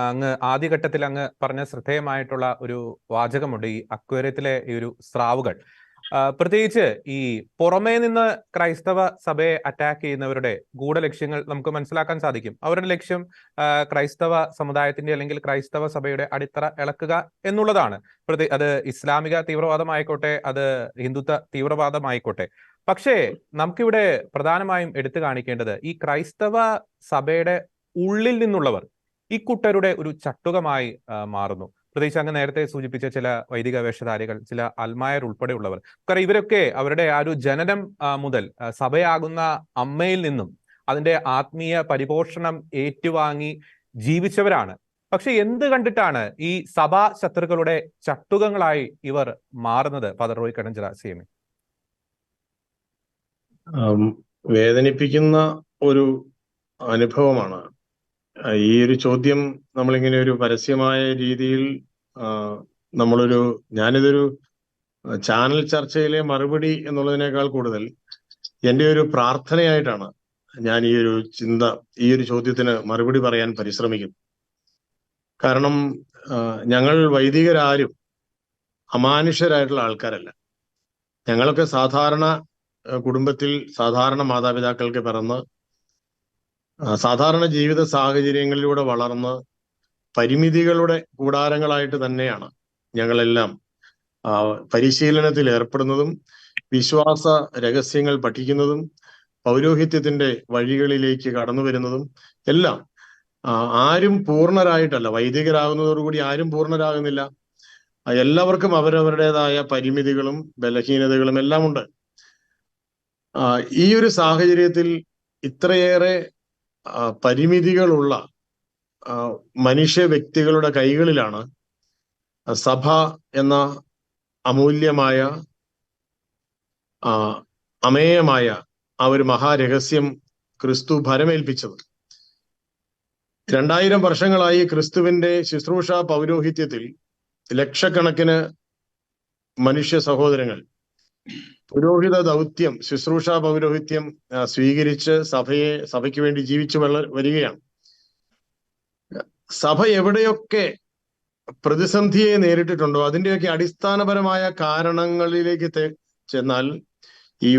അങ്ങ് ആദ്യഘട്ടത്തിൽ അങ്ങ് പറഞ്ഞ ശ്രദ്ധേയമായിട്ടുള്ള ഒരു വാചകമുണ്ട്, ഈ അക്വേറിയത്തിലെ ഈ ഒരു സ്രാവുകൾ. പ്രത്യേകിച്ച് ഈ പുറമേ നിന്ന് ക്രൈസ്തവ സഭയെ അറ്റാക്ക് ചെയ്യുന്നവരുടെ ഗൂഢലക്ഷ്യങ്ങൾ നമുക്ക് മനസ്സിലാക്കാൻ സാധിക്കും. അവരുടെ ലക്ഷ്യം ക്രൈസ്തവ സമുദായത്തിന്റെ അല്ലെങ്കിൽ ക്രൈസ്തവ സഭയുടെ അടിത്തറ ഇളക്കുക എന്നുള്ളതാണ്. അത് ഇസ്ലാമിക തീവ്രവാദമായിക്കോട്ടെ, അത് ഹിന്ദുത്വ തീവ്രവാദമായിക്കോട്ടെ. പക്ഷേ നമുക്കിവിടെ പ്രധാനമായും എടുത്തു കാണിക്കേണ്ടത് ഈ ക്രൈസ്തവ സഭയുടെ ഉള്ളിൽ നിന്നുള്ളവർ ഈ കൂട്ടരുടെ ഒരു ചട്ടുകമായി മാറുന്നു. പ്രത്യേകിച്ച് അങ്ങ് നേരത്തെ സൂചിപ്പിച്ച ചില വൈദിക വേഷധാരികൾ, ചില അൽമായർ ഉൾപ്പെടെയുള്ളവർ. കാരണം ഇവരൊക്കെ അവരുടെ ആ ഒരു ജനനം മുതൽ സഭയാകുന്ന അമ്മയിൽ നിന്നും അതിന്റെ ആത്മീയ പരിപോഷണം ഏറ്റുവാങ്ങി ജീവിച്ചവരാണ്. പക്ഷെ എന്ത് കണ്ടിട്ടാണ് ഈ സഭാ ശത്രുക്കളുടെ ചട്ടുകങ്ങളായി ഇവർ മാറുന്നത്? Father Roy Kannanchira CMA. വേദനിപ്പിക്കുന്ന ഒരു അനുഭവമാണ് ഈ ഒരു ചോദ്യം. നമ്മളിങ്ങനെ ഒരു പരസ്യമായ രീതിയിൽ ഞാനിതൊരു ചാനൽ ചർച്ചയിലെ മറുപടി എന്നുള്ളതിനേക്കാൾ കൂടുതൽ എൻ്റെ ഒരു പ്രാർത്ഥനയായിട്ടാണ് ഞാൻ ഈ ഒരു ചോദ്യത്തിന് മറുപടി പറയാൻ പരിശ്രമിക്കും. കാരണം ഞങ്ങൾ വൈദികരാരും അമാനുഷ്യരായിട്ടുള്ള ആൾക്കാരല്ല. ഞങ്ങളൊക്കെ സാധാരണ കുടുംബത്തിൽ സാധാരണ മാതാപിതാക്കൾക്ക് പിറന്ന് സാധാരണ ജീവിത സാഹചര്യങ്ങളിലൂടെ വളർന്ന് പരിമിതികളുടെ കൂടാരങ്ങളായിട്ട് തന്നെയാണ് ഞങ്ങളെല്ലാം പരിശീലനത്തിൽ ഏർപ്പെടുന്നതും വിശ്വാസ രഹസ്യങ്ങൾ പഠിക്കുന്നതും പൗരോഹിത്യത്തിന്റെ വഴികളിലേക്ക് കടന്നു വരുന്നതും എല്ലാം. ആരും പൂർണ്ണരായിട്ടല്ല, വൈദികരാകുന്നതോടുകൂടി ആരും പൂർണ്ണരാകുന്നില്ല. എല്ലാവർക്കും അവരവരുടേതായ പരിമിതികളും ബലഹീനതകളും എല്ലാം ഉണ്ട്. ഈ ഒരു സാഹചര്യത്തിൽ ഇത്രയേറെ പരിമിതികളുള്ള മനുഷ്യ വ്യക്തികളുടെ കൈകളിലാണ് സഭ എന്ന അമൂല്യമായ അമേയമായ ആ ഒരു മഹാരഹസ്യം ക്രിസ്തു ഭരമേൽപ്പിച്ചത്. 2000 വർഷങ്ങളായി ക്രിസ്തുവിന്റെ ശുശ്രൂഷ പൗരോഹിത്യത്തിൽ ലക്ഷക്കണക്കിന് മനുഷ്യ സഹോദരങ്ങൾ പുരോഹിത ദൗത്യം, ശുശ്രൂഷ പൗരോഹിത്യം സ്വീകരിച്ച് സഭയ്ക്ക് വേണ്ടി ജീവിച്ചു വരികയാണ്. സഭ എവിടെയൊക്കെ പ്രതിസന്ധിയെ നേരിട്ടിട്ടുണ്ടോ അതിന്റെയൊക്കെ അടിസ്ഥാനപരമായ കാരണങ്ങളിലേക്ക് ചെന്നാൽ ഈ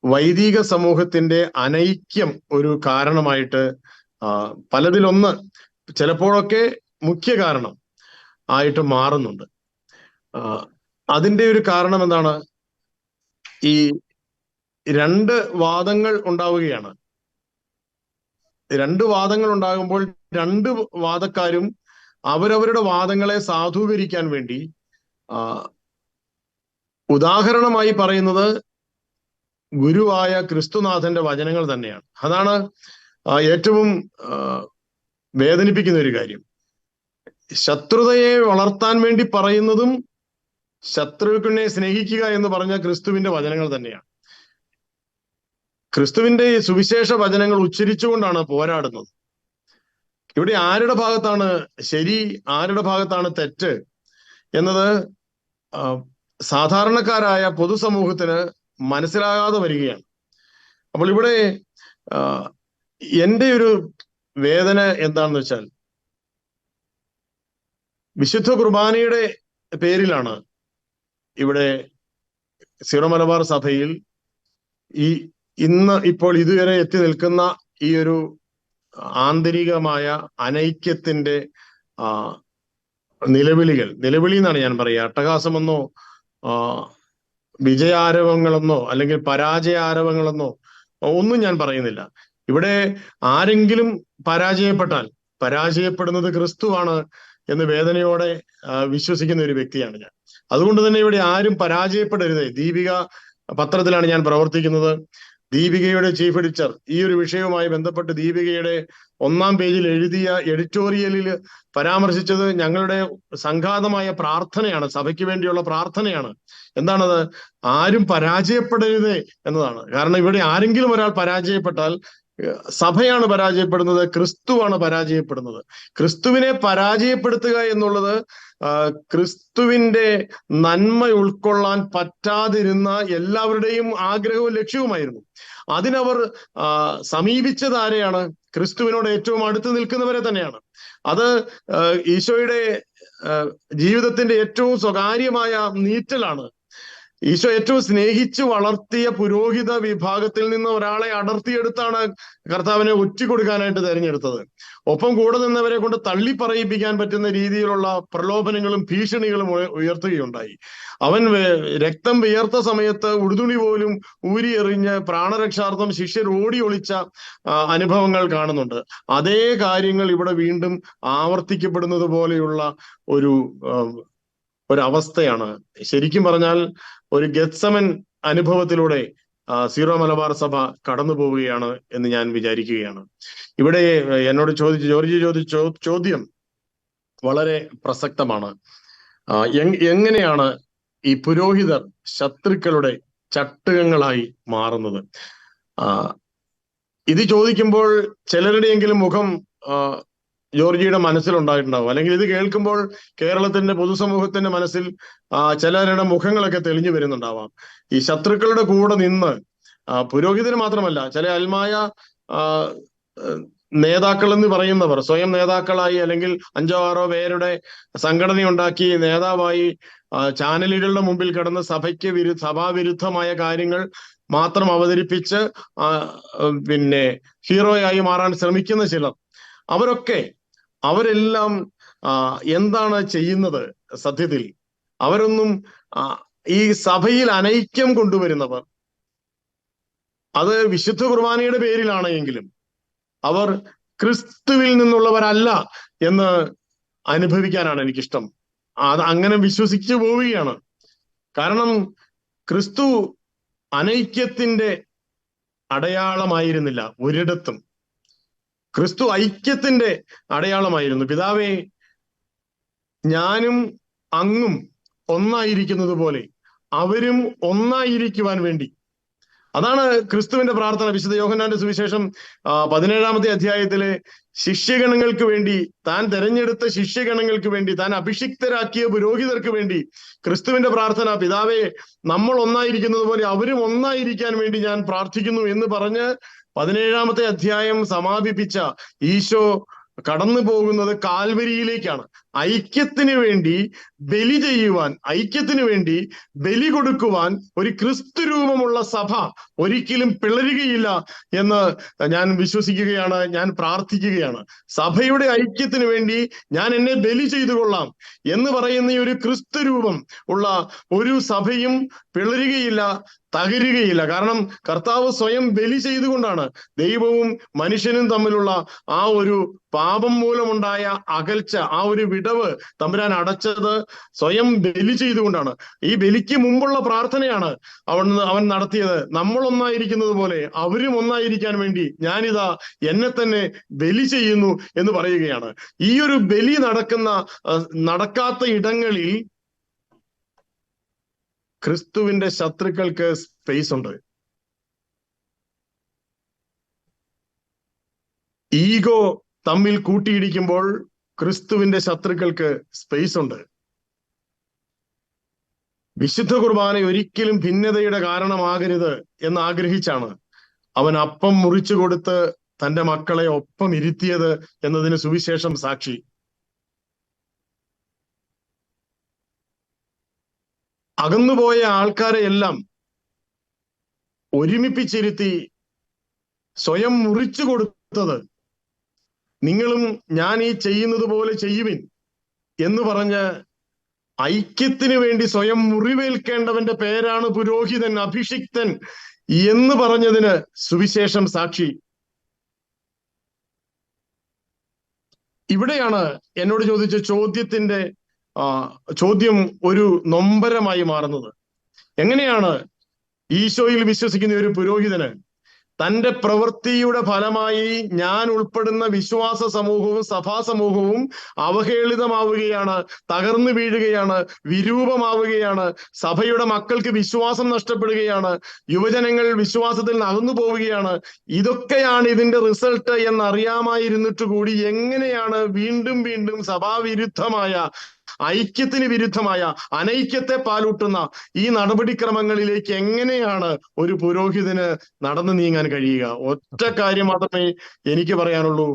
വൈദിക സമൂഹത്തിന്റെ അനൈക്യം ഒരു കാരണമായിട്ട് പലതിലൊന്ന്, ചിലപ്പോഴൊക്കെ മുഖ്യ കാരണം ആയിട്ട് മാറുന്നുണ്ട്. അതിന്റെ ഒരു കാരണം എന്താണ്? ഈ 2 വാദങ്ങൾ ഉണ്ടാവുകയാണ്. 2 വാദങ്ങൾ ഉണ്ടാകുമ്പോൾ 2 വാദക്കാരും അവരവരുടെ വാദങ്ങളെ സാധൂകരിക്കാൻ വേണ്ടി ഉദാഹരണമായി പറയുന്നത് ഗുരുവായ ക്രിസ്തുനാഥന്റെ വചനങ്ങൾ തന്നെയാണ്. അതാണ് ഏറ്റവും വേദനിപ്പിക്കുന്ന ഒരു കാര്യം. ശത്രുതയെ വളർത്താൻ വേണ്ടി പറയുന്നതും ശത്രുവിനെ സ്നേഹിക്കുക എന്ന് പറഞ്ഞ ക്രിസ്തുവിന്റെ വചനങ്ങൾ തന്നെയാണ്. ക്രിസ്തുവിന്റെ സുവിശേഷ വചനങ്ങൾ ഉച്ചരിച്ചുകൊണ്ടാണ് പോരാടുന്നത്. ഇവിടെ ആരുടെ ഭാഗത്താണ് ശരി, ആരുടെ ഭാഗത്താണ് തെറ്റ് എന്നത് സാധാരണക്കാരായ പൊതുസമൂഹത്തിന് മനസ്സിലാകാതെ വരികയാണ്. അപ്പോൾ ഇവിടെ എൻ്റെ ഒരു വേദന എന്താണെന്ന് വെച്ചാൽ, വിശുദ്ധ കുർബാനയുടെ പേരിലാണ് ഇവിടെ സീറോ മലബാർ സഭയിൽ ഇപ്പോൾ ഇതുവരെ എത്തി നിൽക്കുന്ന ഈ ഒരു ആന്തരികമായ അനൈക്യത്തിന്റെ നിലവിളി എന്നാണ് ഞാൻ പറയുക. അട്ടഹാസമെന്നോ വിജയാരവങ്ങളെന്നോ അല്ലെങ്കിൽ പരാജയാരവങ്ങളെന്നോ ഒന്നും ഞാൻ പറയുന്നില്ല. ഇവിടെ ആരെങ്കിലും പരാജയപ്പെട്ടാൽ പരാജയപ്പെടുന്നത് ക്രിസ്തുവാണ് എന്ന് വേദനയോടെ വിശ്വസിക്കുന്ന ഒരു വ്യക്തിയാണ് ഞാൻ. അതുകൊണ്ട് തന്നെ ഇവിടെ ആരും പരാജയപ്പെടരുത്. ദീപിക പത്രത്തിലാണ് ഞാൻ പ്രവർത്തിക്കുന്നത്. ദീപികയുടെ ചീഫ് എഡിറ്റർ ഈ ഒരു വിഷയവുമായി ബന്ധപ്പെട്ട് ദീപികയുടെ 1-ാം പേജിൽ എഴുതിയ എഡിറ്റോറിയലിൽ പരാമർശിച്ചത് ഞങ്ങളുടെ സംഘാതമായ പ്രാർത്ഥനയാണ്, സഭയ്ക്ക് വേണ്ടിയുള്ള പ്രാർത്ഥനയാണ്. എന്താണത്? ആരും പരാജയപ്പെടരുതേ എന്നതാണ്. കാരണം ഇവിടെ ആരെങ്കിലും ഒരാൾ പരാജയപ്പെട്ടാൽ സഭയാണ് പരാജയപ്പെടുന്നത്, ക്രിസ്തുവാണ് പരാജയപ്പെടുന്നത്. ക്രിസ്തുവിനെ പരാജയപ്പെടുത്തുക എന്നുള്ളത് ക്രിസ്തുവിന്റെ നന്മ ഉൾക്കൊള്ളാൻ പറ്റാതിരുന്ന എല്ലാവരുടെയും ആഗ്രഹവും ലക്ഷ്യവുമായിരുന്നു. അതിനവർ സമീപിച്ചത് ആരെയാണ്? ക്രിസ്തുവിനോട് ഏറ്റവും അടുത്ത് നിൽക്കുന്നവരെ തന്നെയാണ്. അത് ഈശോയുടെ ജീവിതത്തിന്റെ ഏറ്റവും സ്വകാര്യമായ നീറ്റലാണ്. ഈശോ ഏറ്റവും സ്നേഹിച്ചു വളർത്തിയ പുരോഹിത വിഭാഗത്തിൽ നിന്ന് ഒരാളെ അടർത്തിയെടുത്താണ് കർത്താവിനെ ഒറ്റിക്കൊടുക്കാനായിട്ട് തെരഞ്ഞെടുത്തത്. ഒപ്പം കൂടെ നിന്നവരെ കൊണ്ട് തള്ളി പറയിപ്പിക്കാൻ പറ്റുന്ന രീതിയിലുള്ള പ്രലോഭനങ്ങളും ഭീഷണികളും ഉയർത്തുകയുണ്ടായി. അവൻ രക്തം വിയർത്ത സമയത്ത് ഉടുതുണി പോലും ഊരിയെറിഞ്ഞ് പ്രാണരക്ഷാർത്ഥം ശിഷ്യർ ഓടി ഒളിച്ച അനുഭവങ്ങൾ കാണുന്നുണ്ട്. അതേ കാര്യങ്ങൾ ഇവിടെ വീണ്ടും ആവർത്തിക്കപ്പെടുന്നത് പോലെയുള്ള ഒരവസ്ഥയാണ്. ശരിക്കും പറഞ്ഞാൽ ഒരു ഗെത്സമൻ അനുഭവത്തിലൂടെ സീറോ മലബാർ സഭ കടന്നു പോവുകയാണ് എന്ന് ഞാൻ വിചാരിക്കുകയാണ്. ഇവിടെ എന്നോട് ജോർജി ചോദിച്ച ചോദ്യം വളരെ പ്രസക്തമാണ്. എങ്ങനെയാണ് ഈ പുരോഹിതർ ശത്രുക്കളുടെ ചട്ടുകങ്ങളായി മാറുന്നത്? ഇത് ചോദിക്കുമ്പോൾ ചിലരുടെയെങ്കിലും മുഖം ജോർജിയുടെ മനസ്സിലുണ്ടായിട്ടുണ്ടാവും, അല്ലെങ്കിൽ ഇത് കേൾക്കുമ്പോൾ കേരളത്തിന്റെ പൊതുസമൂഹത്തിന്റെ മനസ്സിൽ ചിലരുടെ മുഖങ്ങളൊക്കെ തെളിഞ്ഞു വരുന്നുണ്ടാവാം. ഈ ശത്രുക്കളുടെ കൂടെ നിന്ന് പുരോഹിതന് മാത്രമല്ല, ചില അൽമായ നേതാക്കൾ എന്ന് പറയുന്നവർ സ്വയം നേതാക്കളായി അല്ലെങ്കിൽ 5-6 പേരുടെ സംഘടനയുണ്ടാക്കി നേതാവായി ചാനലുകളുടെ മുമ്പിൽ കിടന്ന് സഭാവിരുദ്ധമായ കാര്യങ്ങൾ മാത്രം അവതരിപ്പിച്ച് ഹീറോയായി മാറാൻ ശ്രമിക്കുന്ന ചിലർ, അവരെല്ലാം എന്താണ് ചെയ്യുന്നത്? സത്യത്തിൽ അവരൊന്നും ഈ സഭയിൽ അനൈക്യം കൊണ്ടുവരുന്നവർ, അത് വിശുദ്ധ കുർബാനയുടെ പേരിലാണെങ്കിലും അവർ ക്രിസ്തുവിൽ നിന്നുള്ളവരല്ല എന്ന് അനുഭവിക്കാനാണ് എനിക്കിഷ്ടം. അത് അങ്ങനെ വിശ്വസിച്ചു പോവുകയാണ്. കാരണം ക്രിസ്തു അനൈക്യത്തിന്റെ അടയാളമായിരുന്നില്ല ഒരിടത്തും. ക്രിസ്തു ഐക്യത്തിന്റെ അടയാളമായിരുന്നു. പിതാവേ, ഞാനും അങ്ങും ഒന്നായിരിക്കുന്നത് പോലെ അവരും ഒന്നായിരിക്കുവാൻ വേണ്ടി. അതാണ് ക്രിസ്തുവിന്റെ പ്രാർത്ഥന. വിശുദ്ധ യോഹന്നാന്റെ സുവിശേഷം 17-ാമത്തെ അധ്യായത്തിലെ ശിഷ്യഗണങ്ങൾക്ക് വേണ്ടി, താൻ തെരഞ്ഞെടുത്ത ശിഷ്യഗണങ്ങൾക്ക് വേണ്ടി, താൻ അഭിഷിക്തരാക്കിയ പുരോഹിതർക്ക് വേണ്ടി ക്രിസ്തുവിന്റെ പ്രാർത്ഥന, പിതാവേ, നമ്മൾ ഒന്നായിരിക്കുന്നത് പോലെ അവരും ഒന്നായിരിക്കാൻ വേണ്ടി ഞാൻ പ്രാർത്ഥിക്കുന്നു എന്ന് പറഞ്ഞ് 17-ാമത്തെ അധ്യായം സമാപിപ്പിച്ച ഈശോ കടന്നു പോകുന്നത് കാൽവരിയിലേക്കാണ്. ഐക്യത്തിന് വേണ്ടി ബലി ചെയ്യുവാൻ, ഐക്യത്തിന് വേണ്ടി ബലി കൊടുക്കുവാൻ ഒരു ക്രിസ്തു രൂപമുള്ള സഭ ഒരിക്കലും പിളരുകയില്ല എന്ന് ഞാൻ വിശ്വസിക്കുകയാണ്, ഞാൻ പ്രാർത്ഥിക്കുകയാണ്. സഭയുടെ ഐക്യത്തിന് വേണ്ടി ഞാൻ എന്നെ ബലി ചെയ്തു കൊള്ളാം എന്ന് പറയുന്ന ഒരു ക്രിസ്തു രൂപം ഉള്ള ഒരു സഭയും പിളരുകയില്ല, തകരുകയില്ല. കാരണം കർത്താവ് സ്വയം ബലി ചെയ്തുകൊണ്ടാണ് ദൈവവും മനുഷ്യനും തമ്മിലുള്ള ആ ഒരു പാപം മൂലമുണ്ടായ അകൽച്ച, ആ ഒരു വിടവ് തമ്പുരാൻ അടച്ചത് സ്വയം ബലി ചെയ്തുകൊണ്ടാണ്. ഈ ബലിക്ക് മുമ്പുള്ള പ്രാർത്ഥനയാണ് അവൻ നടത്തിയത്. നമ്മൾ ഒന്നായിരിക്കുന്നത് പോലെ അവരും ഒന്നായിരിക്കാൻ വേണ്ടി ഞാനിതാ എന്നെ തന്നെ ബലി ചെയ്യുന്നു എന്ന് പറയുകയാണ്. ഈ ഒരു ബലി നടക്കാത്ത ഇടങ്ങളിൽ ക്രിസ്തുവിന്റെ ശത്രുക്കൾക്ക് സ്പേസ് ഉണ്ട്. ഈഗോ തമ്മിൽ കൂട്ടിയിടിക്കുമ്പോൾ ക്രിസ്തുവിന്റെ ശത്രുക്കൾക്ക് സ്പേസ് ഉണ്ട്. വിശുദ്ധ കുർബാന ഒരിക്കലും ഭിന്നതയുടെ കാരണമാകരുത് എന്ന് ആഗ്രഹിച്ചാണ് അവൻ അപ്പം മുറിച്ചു കൊടുത്ത് തന്റെ മക്കളെ ഒപ്പം ഇരുത്തിയത് എന്നതിന് സുവിശേഷം സാക്ഷി. അകന്നുപോയ ആൾക്കാരെ എല്ലാം ഒരുമിപ്പിച്ചിരുത്തി സ്വയം മുറിച്ചു കൊടുത്തത്, നിങ്ങളും ഞാൻ ഈ ചെയ്യുന്നത് പോലെ ചെയ്യുവിൻ എന്ന് പറഞ്ഞ് ഐക്യത്തിന് വേണ്ടി സ്വയം മുറിവേൽക്കേണ്ടവന്റെ പേരാണ് പുരോഹിതൻ, അഭിഷിക്തൻ എന്ന് പറഞ്ഞതിന് സുവിശേഷം സാക്ഷി. ഇവിടെയാണ് എന്നോട് ചോദിച്ച ചോദ്യം ഒരു നൊമ്പരമായി മാറുന്നത്. എങ്ങനെയാണ് ഈശോയിൽ വിശ്വസിക്കുന്ന ഒരു പുരോഹിതന് തന്റെ പ്രവൃത്തിയുടെ ഫലമായി ഞാൻ ഉൾപ്പെടുന്ന വിശ്വാസ സമൂഹവും സഭാ സമൂഹവും അവഹേളിതമാവുകയാണ്, തകർന്നു വീഴുകയാണ്, വിരൂപമാവുകയാണ്, സഭയുടെ മക്കൾക്ക് വിശ്വാസം നഷ്ടപ്പെടുകയാണ്, യുവജനങ്ങൾ വിശ്വാസത്തിൽ നിന്ന് അകന്നു പോവുകയാണ്. ഇതൊക്കെയാണ് ഇതിന്റെ റിസൾട്ട് എന്നറിയാമായിരുന്നിട്ട് കൂടി എങ്ങനെയാണ് വീണ്ടും വീണ്ടും സഭാവിരുദ്ധമായ, ഐക്യത്തിന് വിരുദ്ധമായ, അനൈക്യത്തെ പാലൂട്ടുന്ന ഈ നടപടിക്രമങ്ങളിലേക്ക് എങ്ങനെയാണ് ഒരു പുരോഹിതന് നടന്നു നീങ്ങാൻ കഴിയുക? ഒറ്റ കാര്യം മാത്രമേ എനിക്ക് പറയാനുള്ളൂ.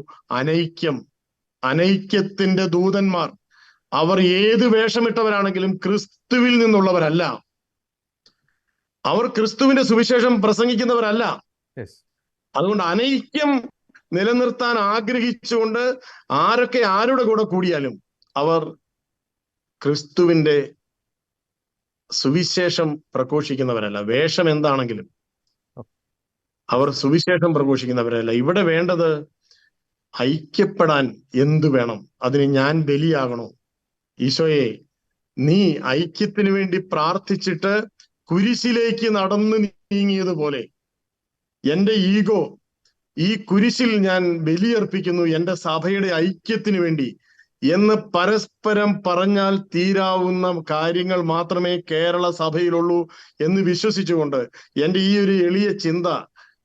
അനൈക്യത്തിന്റെ ദൂതന്മാർ അവർ ഏത് വേഷമിട്ടവരാണെങ്കിലും ക്രിസ്തുവിൽ നിന്നുള്ളവരല്ല. അവർ ക്രിസ്തുവിന്റെ സുവിശേഷം പ്രസംഗിക്കുന്നവരല്ല. അതുകൊണ്ട് അനൈക്യം നിലനിർത്താൻ ആഗ്രഹിച്ചുകൊണ്ട് ആരൊക്കെ ആരുടെ കൂടെ കൂടിയാലും അവർ ക്രിസ്തുവിന്റെ സുവിശേഷം പ്രഘോഷിക്കുന്നവരല്ല. വേഷം എന്താണെങ്കിലും അവർ സുവിശേഷം പ്രഘോഷിക്കുന്നവരല്ല. ഇവിടെ വേണ്ടത് ഐക്യപ്പെടാൻ എന്തു വേണം? അതിന് ഞാൻ ബലിയാകണോ? ഈശോയെ, നീ ഐക്യത്തിന് വേണ്ടി പ്രാർത്ഥിച്ചിട്ട് കുരിശിലേക്ക് നടന്നു നീങ്ങിയതുപോലെ എന്റെ ഈഗോ ഈ കുരിശിൽ ഞാൻ ബലിയർപ്പിക്കുന്നു എന്റെ സഭയുടെ ഐക്യത്തിന് വേണ്ടി എന്ന് പരസ്പരം പറഞ്ഞാൽ തീരാവുന്ന കാര്യങ്ങൾ മാത്രമേ കേരള സഭയിലുള്ളൂ എന്ന് വിശ്വസിച്ചുകൊണ്ട് എന്റെ ഈ ഒരു എളിയ ചിന്ത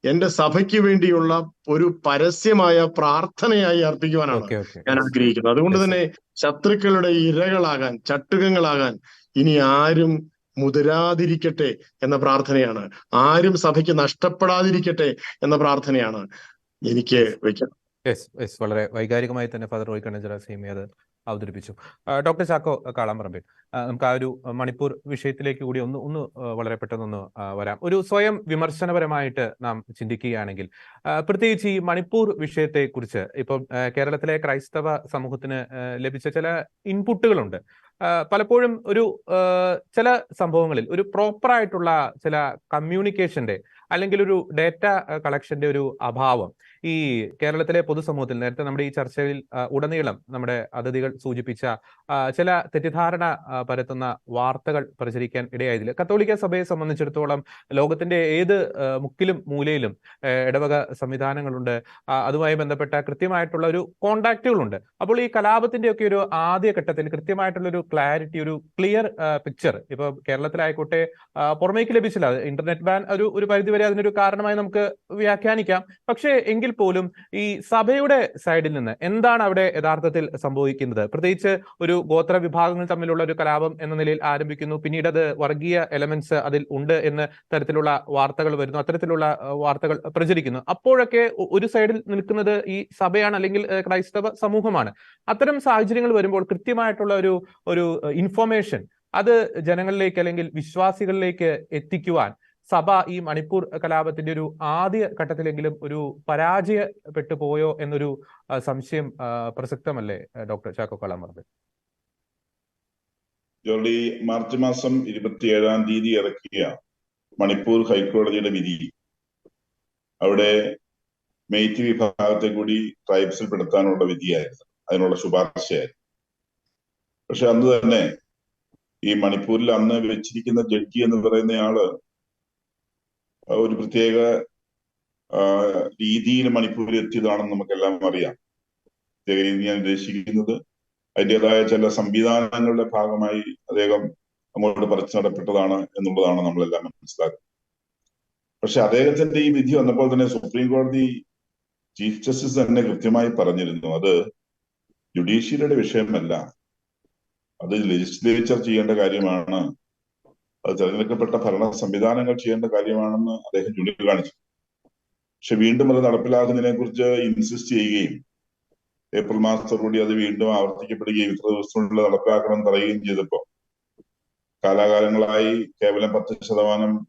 എന്റെ സഭയ്ക്ക് വേണ്ടിയുള്ള ഒരു പരസ്യമായ പ്രാർത്ഥനയായി അർപ്പിക്കുവാനാണ് ഞാൻ ആഗ്രഹിക്കുന്നത്. അതുകൊണ്ട് തന്നെ ശത്രുക്കളുടെ ഇരകളാകാൻ, ചട്ടുകങ്ങളാകാൻ ഇനി ആരും മുതിരാതിരിക്കട്ടെ എന്ന പ്രാർത്ഥനയാണ്. ആരും സഭയ്ക്ക് നഷ്ടപ്പെടാതിരിക്കട്ടെ എന്ന പ്രാർത്ഥനയാണ് എനിക്ക് വെക്കുന്നത്. വളരെ വൈകാരികമായി തന്നെ ഫാദർ റോയ് കണ്ണഞ്ചിറ സീമ അത് അവതരിപ്പിച്ചു. ഡോക്ടർ ചാക്കോ കാളാമ്പറമ്പിൽ, നമുക്ക് ആ ഒരു മണിപ്പൂർ വിഷയത്തിലേക്ക് കൂടി ഒന്ന് വളരെ പെട്ടെന്നൊന്ന് വരാം. ഒരു സ്വയം വിമർശനപരമായിട്ട് നാം ചിന്തിക്കുകയാണെങ്കിൽ, പ്രത്യേകിച്ച് ഈ മണിപ്പൂർ വിഷയത്തെ കുറിച്ച് ഇപ്പം കേരളത്തിലെ ക്രൈസ്തവ സമൂഹത്തിന് ലഭിച്ച ചില ഇൻപുട്ടുകളുണ്ട്. പലപ്പോഴും ഒരു ചില സംഭവങ്ങളിൽ ഒരു പ്രോപ്പറായിട്ടുള്ള ചില കമ്മ്യൂണിക്കേഷന്റെ അല്ലെങ്കിൽ ഒരു ഡേറ്റ കളക്ഷന്റെ ഒരു അഭാവം ഈ കേരളത്തിലെ പൊതുസമൂഹത്തിൽ, നേരത്തെ നമ്മുടെ ഈ ചർച്ചയിൽ ഉടനീളം നമ്മുടെ അതിഥികൾ സൂചിപ്പിച്ച ചില തെറ്റിദ്ധാരണ പരത്തുന്ന വാർത്തകൾ പ്രചരിക്കാൻ ഇടയായതിൽ കത്തോലിക്ക സഭയെ സംബന്ധിച്ചിടത്തോളം ലോകത്തിന്റെ ഏത് മുക്കിലും മൂലയിലും ഇടവക സംവിധാനങ്ങളുണ്ട്, അതുമായി ബന്ധപ്പെട്ട കൃത്യമായിട്ടുള്ള ഒരു കോണ്ടാക്റ്റുകളുണ്ട്. അപ്പോൾ ഈ കലാപത്തിന്റെ ഒക്കെ ഒരു ആദ്യ ഘട്ടത്തിൽ കൃത്യമായിട്ടുള്ള ഒരു ക്ലാരിറ്റി, ഒരു ക്ലിയർ പിക്ചർ ഇപ്പൊ കേരളത്തിലായിക്കോട്ടെ പുറമേക്ക് ലഭിച്ചില്ല. ഇന്റർനെറ്റ് ബാൻ ഒരു പരിധിവരെ അതിനൊരു കാരണമായി നമുക്ക് വ്യാഖ്യാനിക്കാം. പക്ഷേ എങ്കിൽ പോലും ഈ സഭയുടെ സൈഡിൽ നിന്ന് എന്താണ് അവിടെ യഥാർത്ഥത്തിൽ സംഭവിക്കുന്നത്? പ്രത്യേകിച്ച് ഒരു ഗോത്ര വിഭാഗങ്ങൾ തമ്മിലുള്ള ഒരു കലാപം എന്ന നിലയിൽ ആരംഭിക്കുന്നു, പിന്നീട് അത് വർഗീയ എലമെന്റ്സ് അതിൽ ഉണ്ട് എന്ന തരത്തിലുള്ള വാർത്തകൾ വരുന്നു, അത്തരത്തിലുള്ള വാർത്തകൾ പ്രചരിക്കുന്നു. അപ്പോഴൊക്കെ ഒരു സൈഡിൽ നിൽക്കുന്നത് ഈ സഭയാണ്, അല്ലെങ്കിൽ ക്രൈസ്തവ സമൂഹമാണ്. അത്തരം സാഹചര്യങ്ങൾ വരുമ്പോൾ കൃത്യമായിട്ടുള്ള ഒരു ഇൻഫോർമേഷൻ അത് ജനങ്ങളിലേക്ക് അല്ലെങ്കിൽ വിശ്വാസികളിലേക്ക് എത്തിക്കുവാൻ സഭ ഈ മണിപ്പൂർ കലാപത്തിന്റെ ഒരു ആദ്യ ഘട്ടത്തിലെങ്കിലും ഒരു പരാജയപ്പെട്ടു പോയോ എന്നൊരു സംശയം പ്രസക്തമല്ലേ doctor Chacko Kalamparambil? Jordi, March മാസം 27-ാം തീയതി ഇറക്കിയ മണിപ്പൂർ ഹൈക്കോടതിയുടെ വിധി അവിടെ മെയ്റ്റി വിഭാഗത്തെ കൂടി ട്രൈബ്സിൽ പെടുത്താനുള്ള വിധിയായിരുന്നു, അതിനുള്ള ശുപാർശയായിരുന്നു. പക്ഷെ അന്ന് തന്നെ ഈ മണിപ്പൂരിൽ അന്ന് വെച്ചിരിക്കുന്ന ജഡ്ജി എന്ന് പറയുന്നയാള് ഒരു പ്രത്യേക രീതിയിൽ മണിപ്പൂരിൽ എത്തിയതാണെന്ന് നമുക്കെല്ലാം അറിയാം. പ്രത്യേക രീതി ഞാൻ ഉദ്ദേശിക്കുന്നത് അതിൻ്റെതായ ചില സംവിധാനങ്ങളുടെ ഭാഗമായി അദ്ദേഹം അങ്ങോട്ട് പറിച്ചു നടപ്പെട്ടതാണ് എന്നുള്ളതാണ് നമ്മളെല്ലാം മനസ്സിലാക്കുന്നത്. പക്ഷെ അദ്ദേഹത്തിന്റെ ഈ വിധി വന്നപ്പോൾ തന്നെ സുപ്രീം കോടതി ചീഫ് ജസ്റ്റിസ് തന്നെ കൃത്യമായി പറഞ്ഞിരുന്നു, അത് ജുഡീഷ്യറിയുടെ വിഷയമല്ല, അത് ലെജിസ്ലേച്ചർ ചെയ്യേണ്ട കാര്യമാണ്, അത് തെരഞ്ഞെടുക്കപ്പെട്ട ഭരണ സംവിധാനങ്ങൾ ചെയ്യേണ്ട കാര്യമാണെന്ന് അദ്ദേഹം ചൂണ്ടിക്കാണിച്ചു. പക്ഷെ വീണ്ടും അത് നടപ്പിലാക്കുന്നതിനെ കുറിച്ച് ഇൻസിസ്റ്റ് ചെയ്യുകയും ഏപ്രിൽ മാസത്തോടുകൂടി അത് വീണ്ടും ആവർത്തിക്കപ്പെടുകയും ഇത്ര ദിവസത്തിനുള്ളിൽ നടപ്പിലാക്കണം പറയുകയും ചെയ്തപ്പോ കാലാകാലങ്ങളായി കേവലം 10%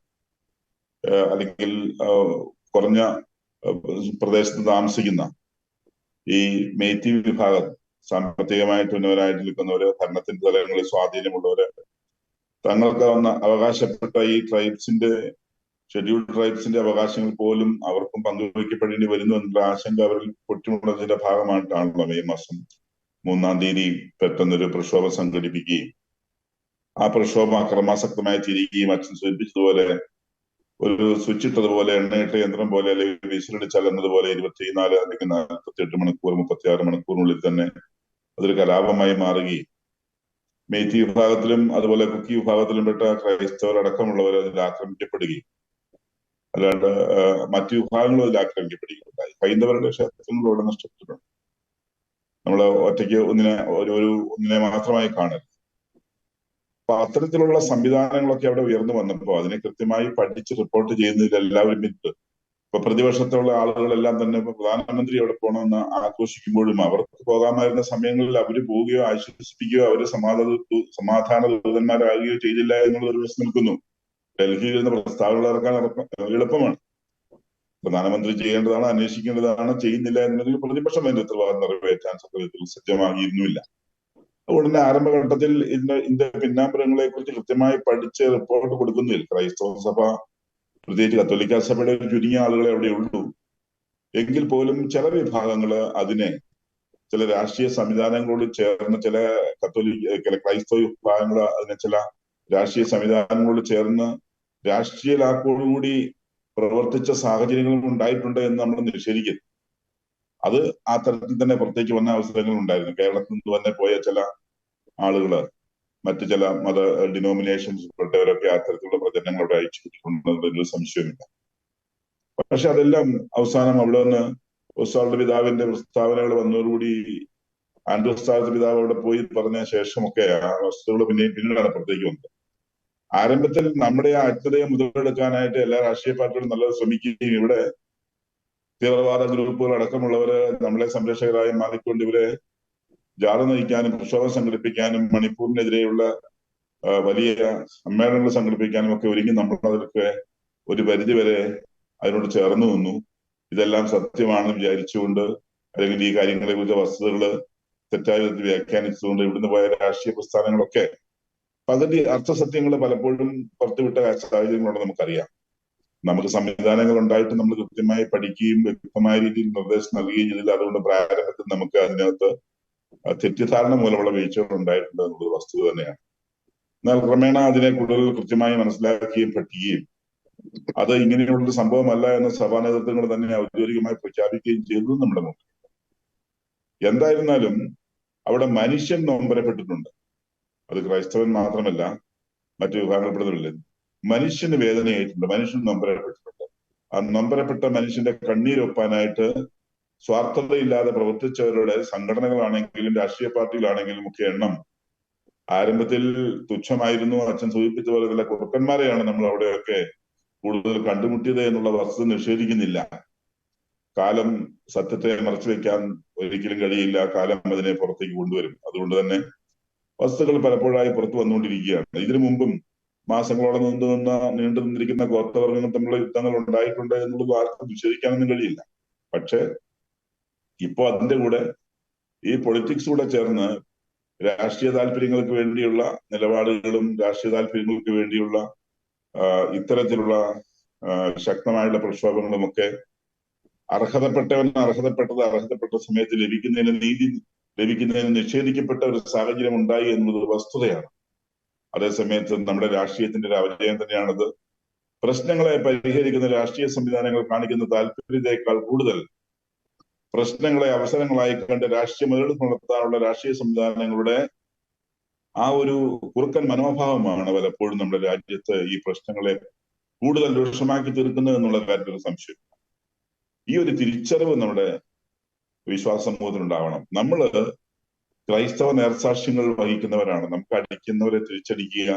അല്ലെങ്കിൽ കുറഞ്ഞ പ്രദേശത്ത് താമസിക്കുന്ന ഈ മെയ്റ്റി വിഭാഗം, സാമ്പത്തികമായിട്ട് ഉന്നതരായിട്ട് നിൽക്കുന്നവര്, ഭരണത്തിന്റെ തലങ്ങളിൽ സ്വാധീനമുള്ളവര്, തങ്ങൾക്ക് അവകാശപ്പെട്ട ഈ ട്രൈബ്സിന്റെ, ഷെഡ്യൂൾഡ് ട്രൈബ്സിന്റെ അവകാശങ്ങൾ പോലും അവർക്കും പങ്കുവയ്ക്കപ്പെടേണ്ടി വരുന്നു എന്നുള്ള ആശങ്ക അവരിൽ പൊട്ടിമുടച്ചതിന്റെ ഭാഗമായിട്ടാണല്ലോ മെയ് മാസം 3-ാം തീയതി പെട്ടെന്നൊരു പ്രക്ഷോഭം സംഘടിപ്പിക്കുകയും ആ പ്രക്ഷോഭം അക്രമാസക്തമായി തിരികുകയും അച്ഛൻ സൂചിപ്പിച്ചതുപോലെ ഒരു സ്വിച്ച് ഇട്ടതുപോലെ, എണ്ണയിട്ട യന്ത്രം പോലെ, അല്ലെങ്കിൽ വിസിലടിച്ചാൽ എന്നതുപോലെ 24 അല്ലെങ്കിൽ 48 മണിക്കൂർ 36 മണിക്കൂറിനുള്ളിൽ തന്നെ അതൊരു കലാപമായി മാറുകയും മേത്തി വിഭാഗത്തിലും അതുപോലെ കുക്കി വിഭാഗത്തിലും പെട്ട ക്രൈസ്തവർ അടക്കമുള്ളവർ അതിൽ ആക്രമിക്കപ്പെടുകയും, അല്ലാണ്ട് മറ്റു വിഭാഗങ്ങളും അതിൽ ആക്രമിക്കപ്പെടുകയും ഉണ്ടായി. ഹൈന്ദവരുടെ ക്ഷേത്രങ്ങൾ ഇവിടെ നഷ്ടപ്പെട്ടിട്ടുണ്ട്. നമ്മൾ ഒറ്റയ്ക്ക് ഒന്നിനെ മാത്രമായി കാണരുത്. അപ്പൊ അത്തരത്തിലുള്ള സംവിധാനങ്ങളൊക്കെ അവിടെ ഉയർന്നു വന്നപ്പോൾ അതിനെ കൃത്യമായി പഠിച്ച് റിപ്പോർട്ട് ചെയ്യുന്നതിൽ എല്ലാവരും പിന്നിട്ട്. ഇപ്പൊ പ്രതിപക്ഷത്തുള്ള ആളുകളെല്ലാം തന്നെ ഇപ്പൊ പ്രധാനമന്ത്രി അവിടെ പോകണമെന്ന് ആഘോഷിക്കുമ്പോഴും അവർക്ക് പോകാമായിരുന്ന സമയങ്ങളിൽ അവര് പോവുകയോ ആശ്വസിപ്പിക്കുകയോ അവര് സമാധാന ദൂതന്മാരാകുകയോ ചെയ്തില്ല എന്നുള്ളത് ഒരു വശം നിൽക്കുന്നു. ഡൽഹിയിൽ നിന്ന് പ്രസ്താവനകൾ ഇറക്കാൻ എളുപ്പമാണ്. പ്രധാനമന്ത്രി ചെയ്യേണ്ടതാണ്, അന്വേഷിക്കേണ്ടതാണ്, ചെയ്യുന്നില്ല എന്നുണ്ടെങ്കിൽ പ്രതിപക്ഷം അതിന്റെ ഉത്തരവാദിത്തം നിറവേറ്റാൻ സത്യത്തിൽ സജ്ജമാകിയിരുന്നില്ല. അതുകൊണ്ട് ആരംഭഘട്ടത്തിൽ ഇതിന്റെ പിന്നാമ്പുറങ്ങളെ കുറിച്ച് കൃത്യമായി പഠിച്ച് റിപ്പോർട്ട് കൊടുക്കുന്നതിൽ ക്രൈസ്തവ സഭ, പ്രത്യേകിച്ച് കത്തോലിക്ക സഭയുടെ ഒരു ചുരുങ്ങിയ ആളുകളെ അവിടെ ഉള്ളൂ. എങ്കിൽ പോലും ചില വിഭാഗങ്ങള് അതിനെ ചില രാഷ്ട്രീയ സംവിധാനങ്ങളോട് ചേർന്ന്, ചില ക്രൈസ്തവ വിഭാഗങ്ങൾ അതിനെ ചില രാഷ്ട്രീയ സംവിധാനങ്ങളോട് ചേർന്ന് രാഷ്ട്രീയ ലാക്കോടുകൂടി പ്രവർത്തിച്ച സാഹചര്യങ്ങളും ഉണ്ടായിട്ടുണ്ട് എന്ന് നമ്മൾ നിഷേധിക്കുന്നു. അത് ആ തരത്തിൽ തന്നെ പുറത്തേക്ക് വന്ന അവസരങ്ങൾ ഉണ്ടായിരുന്നു. കേരളത്തിൽ നിന്ന് തന്നെ പോയ ചില ആളുകള് മറ്റു ചില മത ഡിനോമിനേഷൻസ് പെട്ടവരൊക്കെ ആ തരത്തിലുള്ള പ്രചരണങ്ങൾ അവിടെ അയച്ചുകൊണ്ടിട്ടുണ്ടെന്നൊരു സംശയമില്ല. പക്ഷെ അതെല്ലാം അവസാനം അവിടെ നിന്ന് ഉസ്താദിന്റെ പിതാവിന്റെ പ്രസ്താവനകൾ വന്നതോടുകൂടി ആൻഡ്രൂസ് പിതാവ് അവിടെ പോയി പറഞ്ഞ ശേഷമൊക്കെ ആ വസ്തുതകൾ പിന്നീടാണ് പുറത്തേക്ക് വന്നത്. ആരംഭത്തിൽ നമ്മുടെ ആ അജ്ഞതയെ മുതലെടുക്കാനായിട്ട് എല്ലാ രാഷ്ട്രീയ പാർട്ടികളും നല്ലത് ശ്രമിക്കുകയും ഇവിടെ തീവ്രവാദ ഗ്രൂപ്പുകൾ അടക്കമുള്ളവര് നമ്മളെ സംരക്ഷകരായി മാറിക്കൊണ്ട് ഇവരെ ജാഥ നയിക്കാനും പ്രക്ഷോഭം സംഘടിപ്പിക്കാനും മണിപ്പൂരിനെതിരെയുള്ള വലിയ സമ്മേളനങ്ങൾ സംഘടിപ്പിക്കാനും ഒക്കെ ഒരുങ്ങി നമ്മൾ അതൊക്കെ ഒരു പരിധിവരെ അതിനോട് ചേർന്ന് നിന്നു. ഇതെല്ലാം സത്യമാണെന്ന് വിചാരിച്ചുകൊണ്ട്, അല്ലെങ്കിൽ ഈ കാര്യങ്ങളെ കുറിച്ച് വസ്തുതകള് തെറ്റായ വിധത്തിൽ വ്യാഖ്യാനിച്ചുകൊണ്ട് ഇവിടുന്ന് പോയ രാഷ്ട്രീയ പ്രസ്ഥാനങ്ങളൊക്കെ അതിന്റെ അർത്ഥസത്യങ്ങൾ പലപ്പോഴും പുറത്തുവിട്ട സാഹചര്യങ്ങളുണ്ട്. നമുക്കറിയാം, നമുക്ക് സംവിധാനങ്ങൾ ഉണ്ടായിട്ട് നമ്മൾ കൃത്യമായി പഠിക്കുകയും വ്യക്തമായ രീതിയിൽ നിർദ്ദേശം നൽകുകയും ചെയ്തില്ല. അതുകൊണ്ട് പ്രാരംഭത്തിൽ നമുക്ക് അതിനകത്ത് തെറ്റിദ്ധാരണ മൂലമുള്ള വീഴ്ചകൾ ഉണ്ടായിട്ടുണ്ട് എന്നുള്ളത് വസ്തുത തന്നെയാണ്. എന്നാൽ ക്രമേണ അതിനെ കൂടുതൽ കൃത്യമായി മനസ്സിലാക്കുകയും പഠിക്കുകയും അത് ഇങ്ങനെയുള്ളൊരു സംഭവമല്ല എന്ന സഭാ നേതൃത്വങ്ങൾ തന്നെ ഔദ്യോഗികമായി പ്രഖ്യാപിക്കുകയും ചെയ്തതും നമ്മുടെ മുമ്പിൽ. എന്തായിരുന്നാലും അവിടെ മനുഷ്യൻ നൊമ്പരപ്പെട്ടിട്ടുണ്ട്. അത് ക്രൈസ്തവൻ മാത്രമല്ല, മറ്റു വിഭാഗങ്ങളിൽപ്പെടുന്നില്ല. മനുഷ്യന് വേദനയായിട്ടുണ്ട്, മനുഷ്യൻ നൊമ്പരപ്പെട്ടിട്ടുണ്ട്. ആ നൊമ്പരപ്പെട്ട മനുഷ്യന്റെ കണ്ണീരൊപ്പാനായിട്ട് സ്വാർത്ഥതയില്ലാതെ പ്രവർത്തിച്ചവരുടെ സംഘടനകളാണെങ്കിലും രാഷ്ട്രീയ പാർട്ടികളാണെങ്കിലും ഒക്കെ എണ്ണം ആരംഭത്തിൽ തുച്ഛമായിരുന്നു. അച്ഛൻ സൂചിപ്പിച്ച പോലെ ചില കുറുക്കന്മാരെയാണ് നമ്മൾ അവിടെയൊക്കെ കൂടുതൽ കണ്ടുമുട്ടിയത് എന്നുള്ള വസ്തുത നിഷേധിക്കുന്നില്ല. കാലം സത്യത്തെ മറച്ചു വെക്കാൻ ഒരിക്കലും കഴിയില്ല. കാലം അതിനെ പുറത്തേക്ക് കൊണ്ടുവരും. അതുകൊണ്ട് തന്നെ വസ്തുക്കൾ പലപ്പോഴായി പുറത്തു വന്നുകൊണ്ടിരിക്കുകയാണ്. ഇതിനു മുമ്പും മാസങ്ങളോളം നീണ്ടു നിന്നിരിക്കുന്ന ഗോത്രവർഗങ്ങൾ തമ്മിലുള്ള യുദ്ധങ്ങൾ ഉണ്ടായിട്ടുണ്ട് എന്നുള്ളത് ആർക്കും നിഷേധിക്കാനൊന്നും കഴിയില്ല. പക്ഷെ ഇപ്പോ അതിന്റെ കൂടെ ഈ പൊളിറ്റിക്സ് കൂടെ ചേർന്ന് രാഷ്ട്രീയ താല്പര്യങ്ങൾക്ക് വേണ്ടിയുള്ള നിലപാടുകളും രാഷ്ട്രീയ താല്പര്യങ്ങൾക്ക് വേണ്ടിയുള്ള ഇത്തരത്തിലുള്ള ശക്തമായുള്ള പ്രക്ഷോഭങ്ങളും ഒക്കെ അർഹതപ്പെട്ട സമയത്ത് ലഭിക്കുന്നതിന് നിഷേധിക്കപ്പെട്ട ഒരു സാഹചര്യം ഉണ്ടായി എന്നുള്ളത് വസ്തുതയാണ്. അതേസമയത്ത് നമ്മുടെ രാഷ്ട്രീയത്തിന്റെ ഒരു അപജയം തന്നെയാണത്. പ്രശ്നങ്ങളെ പരിഹരിക്കുന്ന രാഷ്ട്രീയ സംവിധാനങ്ങൾ കാണിക്കുന്ന താല്പര്യത്തെക്കാൾ കൂടുതൽ പ്രശ്നങ്ങളെ അവസരങ്ങളായി കണ്ട് രാഷ്ട്രീയ മുതലെടുപ്പ് നടത്താനുള്ള രാഷ്ട്രീയ സംവിധാനങ്ങളുടെ ആ ഒരു കുറുക്കൻ മനോഭാവമാണ് പലപ്പോഴും നമ്മുടെ രാജ്യത്ത് ഈ പ്രശ്നങ്ങളെ കൂടുതൽ രൂക്ഷമാക്കി തീർക്കുന്നത് എന്നുള്ള കാര്യത്തിൽ സംശയം. ഈ ഒരു തിരിച്ചറിവ് നമ്മുടെ വിശ്വാസ സമൂഹത്തിനുണ്ടാവണം. നമ്മള് ക്രൈസ്തവ നേർസാക്ഷ്യങ്ങൾ വഹിക്കുന്നവരാണ്. നമുക്ക് അടിക്കുന്നവരെ തിരിച്ചടിക്കുക,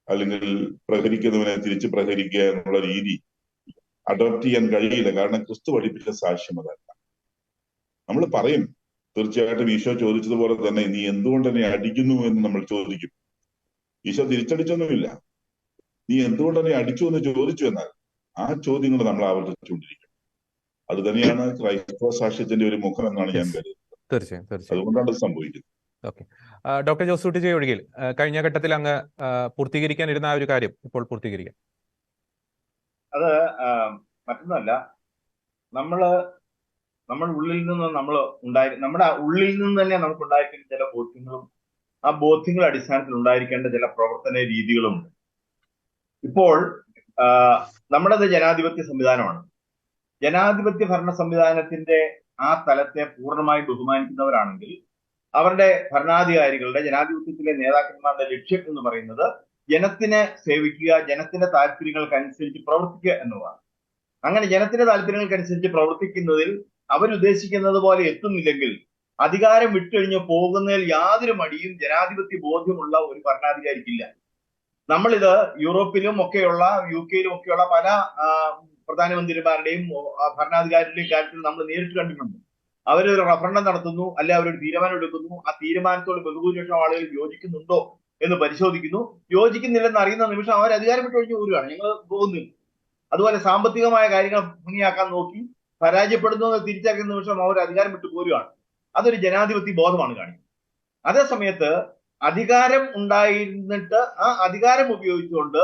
അല്ലെങ്കിൽ പ്രഹരിക്കുന്നവരെ തിരിച്ച് പ്രഹരിക്കുക എന്നുള്ള രീതി അഡോപ്റ്റ് ചെയ്യാൻ കഴിയില്ല. കാരണം ക്രിസ്തു പഠിപ്പിച്ച സാക്ഷ്യം അതല്ല. നമ്മൾ പറയും, തീർച്ചയായിട്ടും ഈശോ ചോദിച്ചതുപോലെ തന്നെ നീ എന്തുകൊണ്ട് എന്നെ അടിക്കുന്നു എന്ന് നമ്മൾ ചോദിക്കും. ഈശോ തിരിച്ചടിച്ചൊന്നുമില്ല. നീ എന്തുകൊണ്ട് എന്നെ അടിച്ചു എന്ന് ചോദിച്ചു. എന്നാൽ ആ ചോദ്യങ്ങൾ നമ്മൾ ആവർത്തിച്ചുകൊണ്ടിരിക്കും. അത് തന്നെയാണ് ക്രൈസ്തവ സാക്ഷ്യത്തിന്റെ ഒരു മുഖം എന്നാണ് ഞാൻ കരുതുന്നത്. തീർച്ചയായും. അതുകൊണ്ടാണ് ഇത് സംഭവിക്കുന്നത്. ഓക്കെ, ഡോക്ടർ ജോസൂട്ടി ജെ ഒഴികിൽ കഴിഞ്ഞ ഘട്ടത്തിൽ അങ്ങ് പൂർത്തീകരിക്കാനിരുന്ന ആ ഒരു കാര്യം ഇപ്പോൾ പൂർത്തീകരിക്കാം. അത് മറ്റൊന്നല്ല, നമ്മുടെ ഉള്ളിൽ നിന്ന് നമ്മുടെ ഉള്ളിൽ നിന്ന് തന്നെ നമുക്ക് ഉണ്ടായിരിക്കുന്ന ചില ബോധ്യങ്ങളും ആ ബോധ്യങ്ങളുടെ അടിസ്ഥാനത്തിൽ ഉണ്ടായിരിക്കേണ്ട ചില പ്രവർത്തന രീതികളുമുണ്ട്. ഇപ്പോൾ നമ്മുടേത് ജനാധിപത്യ സംവിധാനമാണ്. ജനാധിപത്യ ഭരണ സംവിധാനത്തിന്റെ ആ തലത്തെ പൂർണ്ണമായി ബഹുമാനിക്കുന്നവരാണെങ്കിൽ അവരുടെ ഭരണാധികാരികളുടെ, ജനാധിപത്യത്തിലെ നേതാക്കന്മാരുടെ ലക്ഷ്യം എന്ന് പറയുന്നത് ജനത്തിനെ സേവിക്കുക, ജനത്തിന്റെ താല്പര്യങ്ങൾക്കനുസരിച്ച് പ്രവർത്തിക്കുക എന്നുള്ളതാണ്. അങ്ങനെ ജനത്തിന്റെ താല്പര്യങ്ങൾക്കനുസരിച്ച് പ്രവർത്തിക്കുന്നതിൽ അവരുദ്ദേശിക്കുന്നത് പോലെ എത്തുന്നില്ലെങ്കിൽ അധികാരം വിട്ടുകഴിഞ്ഞ് പോകുന്നതിൽ യാതൊരു മടിയും ജനാധിപത്യ ബോധ്യമുള്ള ഒരു ഭരണാധികാരിക്കില്ല. നമ്മളിത് യൂറോപ്പിലും ഒക്കെയുള്ള, UK-യിലും ഒക്കെയുള്ള പല പ്രധാനമന്ത്രിമാരുടെയും ഭരണാധികാരികളുടെയും കാര്യത്തിൽ നമ്മൾ നേരിട്ട് കണ്ടിട്ടുണ്ട്. അവരൊരു റഫറണ്ടം നടത്തുന്നു, അല്ലെ അവരൊരു തീരുമാനം എടുക്കുന്നു. ആ തീരുമാനത്തോട് ബഹുഭൂരിപക്ഷം ആളുകൾ യോജിക്കുന്നുണ്ടോ എന്ന് പരിശോധിക്കുന്നു. യോജിക്കുന്നില്ലെന്ന് അറിയുന്ന നിമിഷം അവർ അധികാരം വിട്ടൊഴിഞ്ഞ് പോരുകയാണ്, ഞങ്ങൾ പോകുന്നില്ല. അതുപോലെ സാമ്പത്തികമായ കാര്യങ്ങൾ ഭംഗിയാക്കാൻ നോക്കി പരാജയപ്പെടുന്നു എന്ന് തിരിച്ചറിയുന്ന നിമിഷം അവർ അധികാരം വിട്ടു പോരുകയാണ്. അതൊരു ജനാധിപത്യ ബോധമാണ് കാണിക്കുന്നത്. അതേസമയത്ത് അധികാരം ഉണ്ടായിരുന്നിട്ട് ആ അധികാരം ഉപയോഗിച്ചുകൊണ്ട്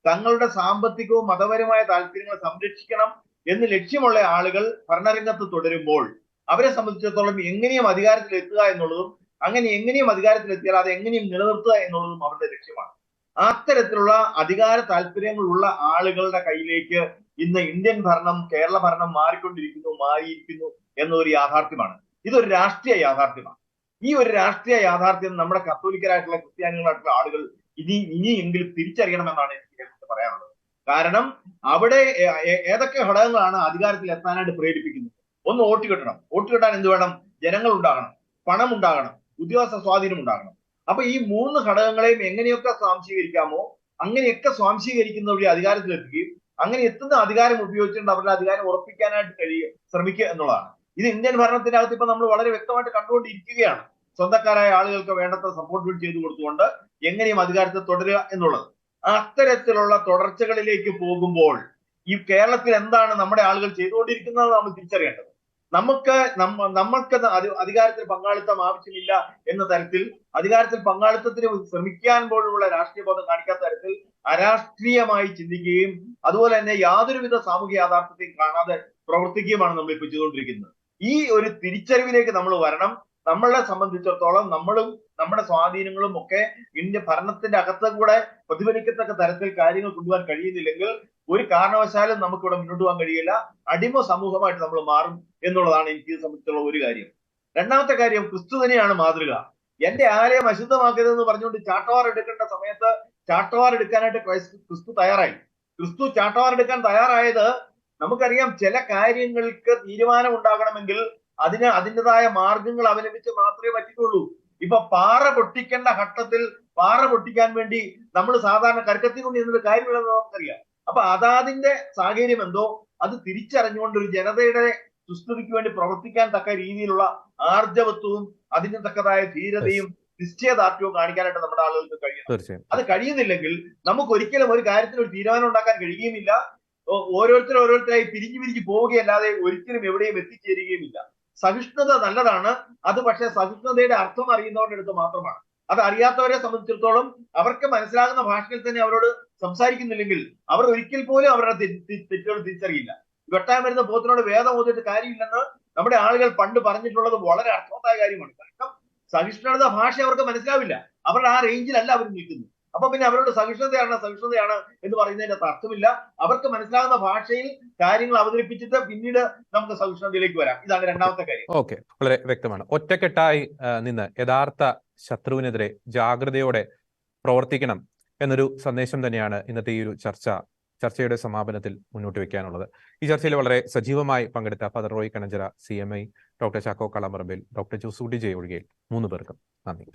തങ്ങളുടെ സാമ്പത്തികവും മതപരമായ താല്പര്യങ്ങൾ സംരക്ഷിക്കണം എന്ന് ലക്ഷ്യമുള്ള ആളുകൾ ഭരണരംഗത്ത് തുടരുമ്പോൾ അവരെ സംബന്ധിച്ചിടത്തോളം എങ്ങനെയും അധികാരത്തിലെത്തുക എന്നുള്ളതും, അങ്ങനെ എങ്ങനെയും അധികാരത്തിലെത്തിയാൽ അത് എങ്ങനെയും നിലനിർത്തുക എന്നുള്ളതും അവരുടെ ലക്ഷ്യമാണ്. അത്തരത്തിലുള്ള അധികാര താല്പര്യങ്ങളുള്ള ആളുകളുടെ കയ്യിലേക്ക് ഇന്ന് ഇന്ത്യൻ ഭരണം, കേരള ഭരണം മാറിയിരിക്കുന്നു എന്നൊരു യാഥാർത്ഥ്യമാണ്. ഇതൊരു രാഷ്ട്രീയ യാഥാർത്ഥ്യമാണ്. ഈ ഒരു രാഷ്ട്രീയ യാഥാർത്ഥ്യം നമ്മുടെ കത്തോലിക്കരായിട്ടുള്ള, ക്രിസ്ത്യാനികളായിട്ടുള്ള ആളുകൾ ഇനിയെങ്കിലും തിരിച്ചറിയണമെന്നാണ് എനിക്ക് പറയാനുള്ളത്. കാരണം അവിടെ ഏതൊക്കെ ഘടകങ്ങളാണ് അധികാരത്തിൽ എത്താനായിട്ട് പ്രേരിപ്പിക്കുന്നത്? ഒന്ന്, വോട്ട് കിട്ടണം. വോട്ട് കിട്ടാൻ എന്ത് വേണം? ജനങ്ങൾ ഉണ്ടാകണം, പണം ഉണ്ടാകണം, ഉദ്യോഗസ്ഥ സ്വാധീനം ഉണ്ടാകണം. അപ്പൊ ഈ 3 ഘടകങ്ങളെയും എങ്ങനെയൊക്കെ സ്വാംശീകരിക്കാമോ അങ്ങനെയൊക്കെ സ്വാംശീകരിക്കുന്ന വഴി അധികാരത്തിലെത്തുകയും അങ്ങനെ എത്തുന്ന അധികാരം ഉപയോഗിച്ചുകൊണ്ട് അവരുടെ അധികാരം ഉറപ്പിക്കാനായിട്ട് ശ്രമിക്കുക എന്നുള്ളതാണ്. ഇത് ഇന്ത്യൻ ഭരണത്തിനകത്ത് ഇപ്പൊ നമ്മൾ വളരെ വ്യക്തമായിട്ട് കണ്ടുകൊണ്ടിരിക്കുകയാണ്. സ്വന്തക്കാരായ ആളുകൾക്ക് വേണ്ടത്ര സപ്പോർട്ട് ചെയ്തു കൊടുത്തുകൊണ്ട് എങ്ങനെയും അധികാരത്തെ തുടരുക എന്നുള്ളത്. അത്തരത്തിലുള്ള തുടർച്ചകളിലേക്ക് പോകുമ്പോൾ ഈ കേരളത്തിൽ എന്താണ് നമ്മുടെ ആളുകൾ ചെയ്തുകൊണ്ടിരിക്കുന്നത് നമ്മൾ തിരിച്ചറിയേണ്ടത്. നമ്മൾക്ക് അധികാരത്തിൽ പങ്കാളിത്തം ആവശ്യമില്ല എന്ന തരത്തിൽ, അധികാരത്തിൽ പങ്കാളിത്തത്തിന് ശ്രമിക്കാൻ പോലുള്ള രാഷ്ട്രീയ ബോധം കാണിക്കാത്ത തരത്തിൽ അരാഷ്ട്രീയമായി ചിന്തിക്കുകയും അതുപോലെ തന്നെ യാതൊരുവിധ സാമൂഹ്യ യാഥാർത്ഥ്യത്തെയും കാണാതെ പ്രവർത്തിക്കുകയുമാണ് നമ്മൾ ഇപ്പോൾ ചെയ്തുകൊണ്ടിരിക്കുന്നത്. ഈ ഒരു തിരിച്ചറിവിലേക്ക് നമ്മൾ വരണം. നമ്മളെ സംബന്ധിച്ചിടത്തോളം നമ്മളും നമ്മുടെ സ്വാധീനങ്ങളും ഒക്കെ ഇന്ത്യ ഭരണത്തിന്റെ അകത്ത് കൂടെ പ്രതിഫലിക്കത്തക്ക തരത്തിൽ കാര്യങ്ങൾ കൊണ്ടുപോകാൻ കഴിയുന്നില്ലെങ്കിൽ ഒരു കാരണവശാലും നമുക്കിവിടെ മുന്നോട്ട് പോകാൻ കഴിയില്ല. അടിമ സമൂഹമായിട്ട് നമ്മൾ മാറും എന്നുള്ളതാണ് എനിക്ക് സംബന്ധിച്ചുള്ള ഒരു കാര്യം. രണ്ടാമത്തെ കാര്യം, ക്രിസ്തു തന്നെയാണ് മാതൃക. എന്റെ ആലയം അശുദ്ധമാക്കരുതെന്ന് പറഞ്ഞുകൊണ്ട് ചാട്ടവാർ എടുക്കേണ്ട സമയത്ത് ചാട്ടവാർ എടുക്കാനായിട്ട് ക്രിസ്തു തയ്യാറായി. ക്രിസ്തു ചാട്ടവാർ എടുക്കാൻ തയ്യാറായത് നമുക്കറിയാം, ചില കാര്യങ്ങൾക്ക് തീരുമാനം ഉണ്ടാകണമെങ്കിൽ അതിൻ്റെതായ മാർഗങ്ങൾ അവലംബിച്ച് മാത്രമേ പറ്റുള്ളൂ. ഇപ്പൊ പാറ പൊട്ടിക്കേണ്ട ഘട്ടത്തിൽ പാറ പൊട്ടിക്കാൻ വേണ്ടി നമ്മൾ സാധാരണ കരക്കത്തി കൊണ്ട് എന്നൊരു കാര്യമില്ലെന്ന് നമുക്കറിയാം. അപ്പൊ അതാതിന്റെ സാഹചര്യം എന്തോ അത് തിരിച്ചറിഞ്ഞുകൊണ്ട് ഒരു ജനതയുടെ സുസ്ഥിതിക്ക് വേണ്ടി പ്രവർത്തിക്കാൻ തക്ക രീതിയിലുള്ള ആർജവത്വവും അതിന് തക്കതായ ധീരതയും നിശ്ചയദാർഢ്യവും കാണിക്കാനായിട്ട് നമ്മുടെ ആളുകൾക്ക് കഴിയണം. അത് കഴിയുന്നില്ലെങ്കിൽ നമുക്ക് ഒരിക്കലും ഒരു കാര്യത്തിൽ ഒരു തീരുമാനം ഉണ്ടാക്കാൻ കഴിയുകയുമില്ല. ഓരോരുത്തരായി പിരിഞ്ഞു പോവുകയല്ലാതെ ഒരിക്കലും എവിടെയും എത്തിച്ചേരുകയുമില്ല. സഹിഷ്ണുത നല്ലതാണ്. അത് പക്ഷേ സഹിഷ്ണുതയുടെ അർത്ഥം അറിയുന്നവരുടെ അടുത്ത് മാത്രമാണ്. അത് അറിയാത്തവരെ സംബന്ധിച്ചിടത്തോളം അവർക്ക് മനസ്സിലാകുന്ന ഭാഷയിൽ തന്നെ അവരോട് സംസാരിക്കുന്നില്ലെങ്കിൽ അവർ ഒരിക്കൽ പോലും അവരുടെ തെറ്റുകൾ തിരിച്ചറിയില്ല. വെട്ടാൻ വരുന്ന പോത്തിനോട് വേദം ഓതിയിട്ട് കാര്യമില്ലെന്ന് നമ്മുടെ ആളുകൾ പണ്ട് പറഞ്ഞിട്ടുള്ളത് വളരെ അർത്ഥവത്തായ കാര്യമാണ്. കാരണം സഹിഷ്ണുത ഭാഷ അവർക്ക് മനസ്സിലാവില്ല. അവരുടെ ആ റേഞ്ചിലല്ല അവർ നിൽക്കുന്നത്. അപ്പൊ പിന്നെ അവരോട് സഹിഷ്ണുതയാണ് എന്ന് പറയുന്നതിന്റെ അർത്ഥമില്ല. അവർക്ക് മനസ്സിലാകുന്ന ഭാഷയിൽ കാര്യങ്ങൾ അവതരിപ്പിച്ചിട്ട് പിന്നീട് നമുക്ക് സഹിഷ്ണുതയിലേക്ക് വരാം. ഇതാണ് രണ്ടാമത്തെ കാര്യം. ഓക്കെ, വളരെ വ്യക്തമാണ്. ഒറ്റക്കെട്ടായി നിന്ന് യഥാർത്ഥ ശത്രുവിനെതിരെ ജാഗ്രതയോടെ പ്രവർത്തിക്കണം എന്നൊരു സന്ദേശം തന്നെയാണ് ഇന്നത്തെ ഈ ഒരു ചർച്ചയുടെ സമാപനത്തിൽ മുന്നോട്ട് വെക്കാനുള്ളത്. ഈ ചർച്ചയിൽ വളരെ സജീവമായി പങ്കെടുത്ത father Roy Kananchira, CMI, doctor Chacko Kalamarambil, doctor Josutty J ഒഴികെ 3 പേർക്കും നന്ദി.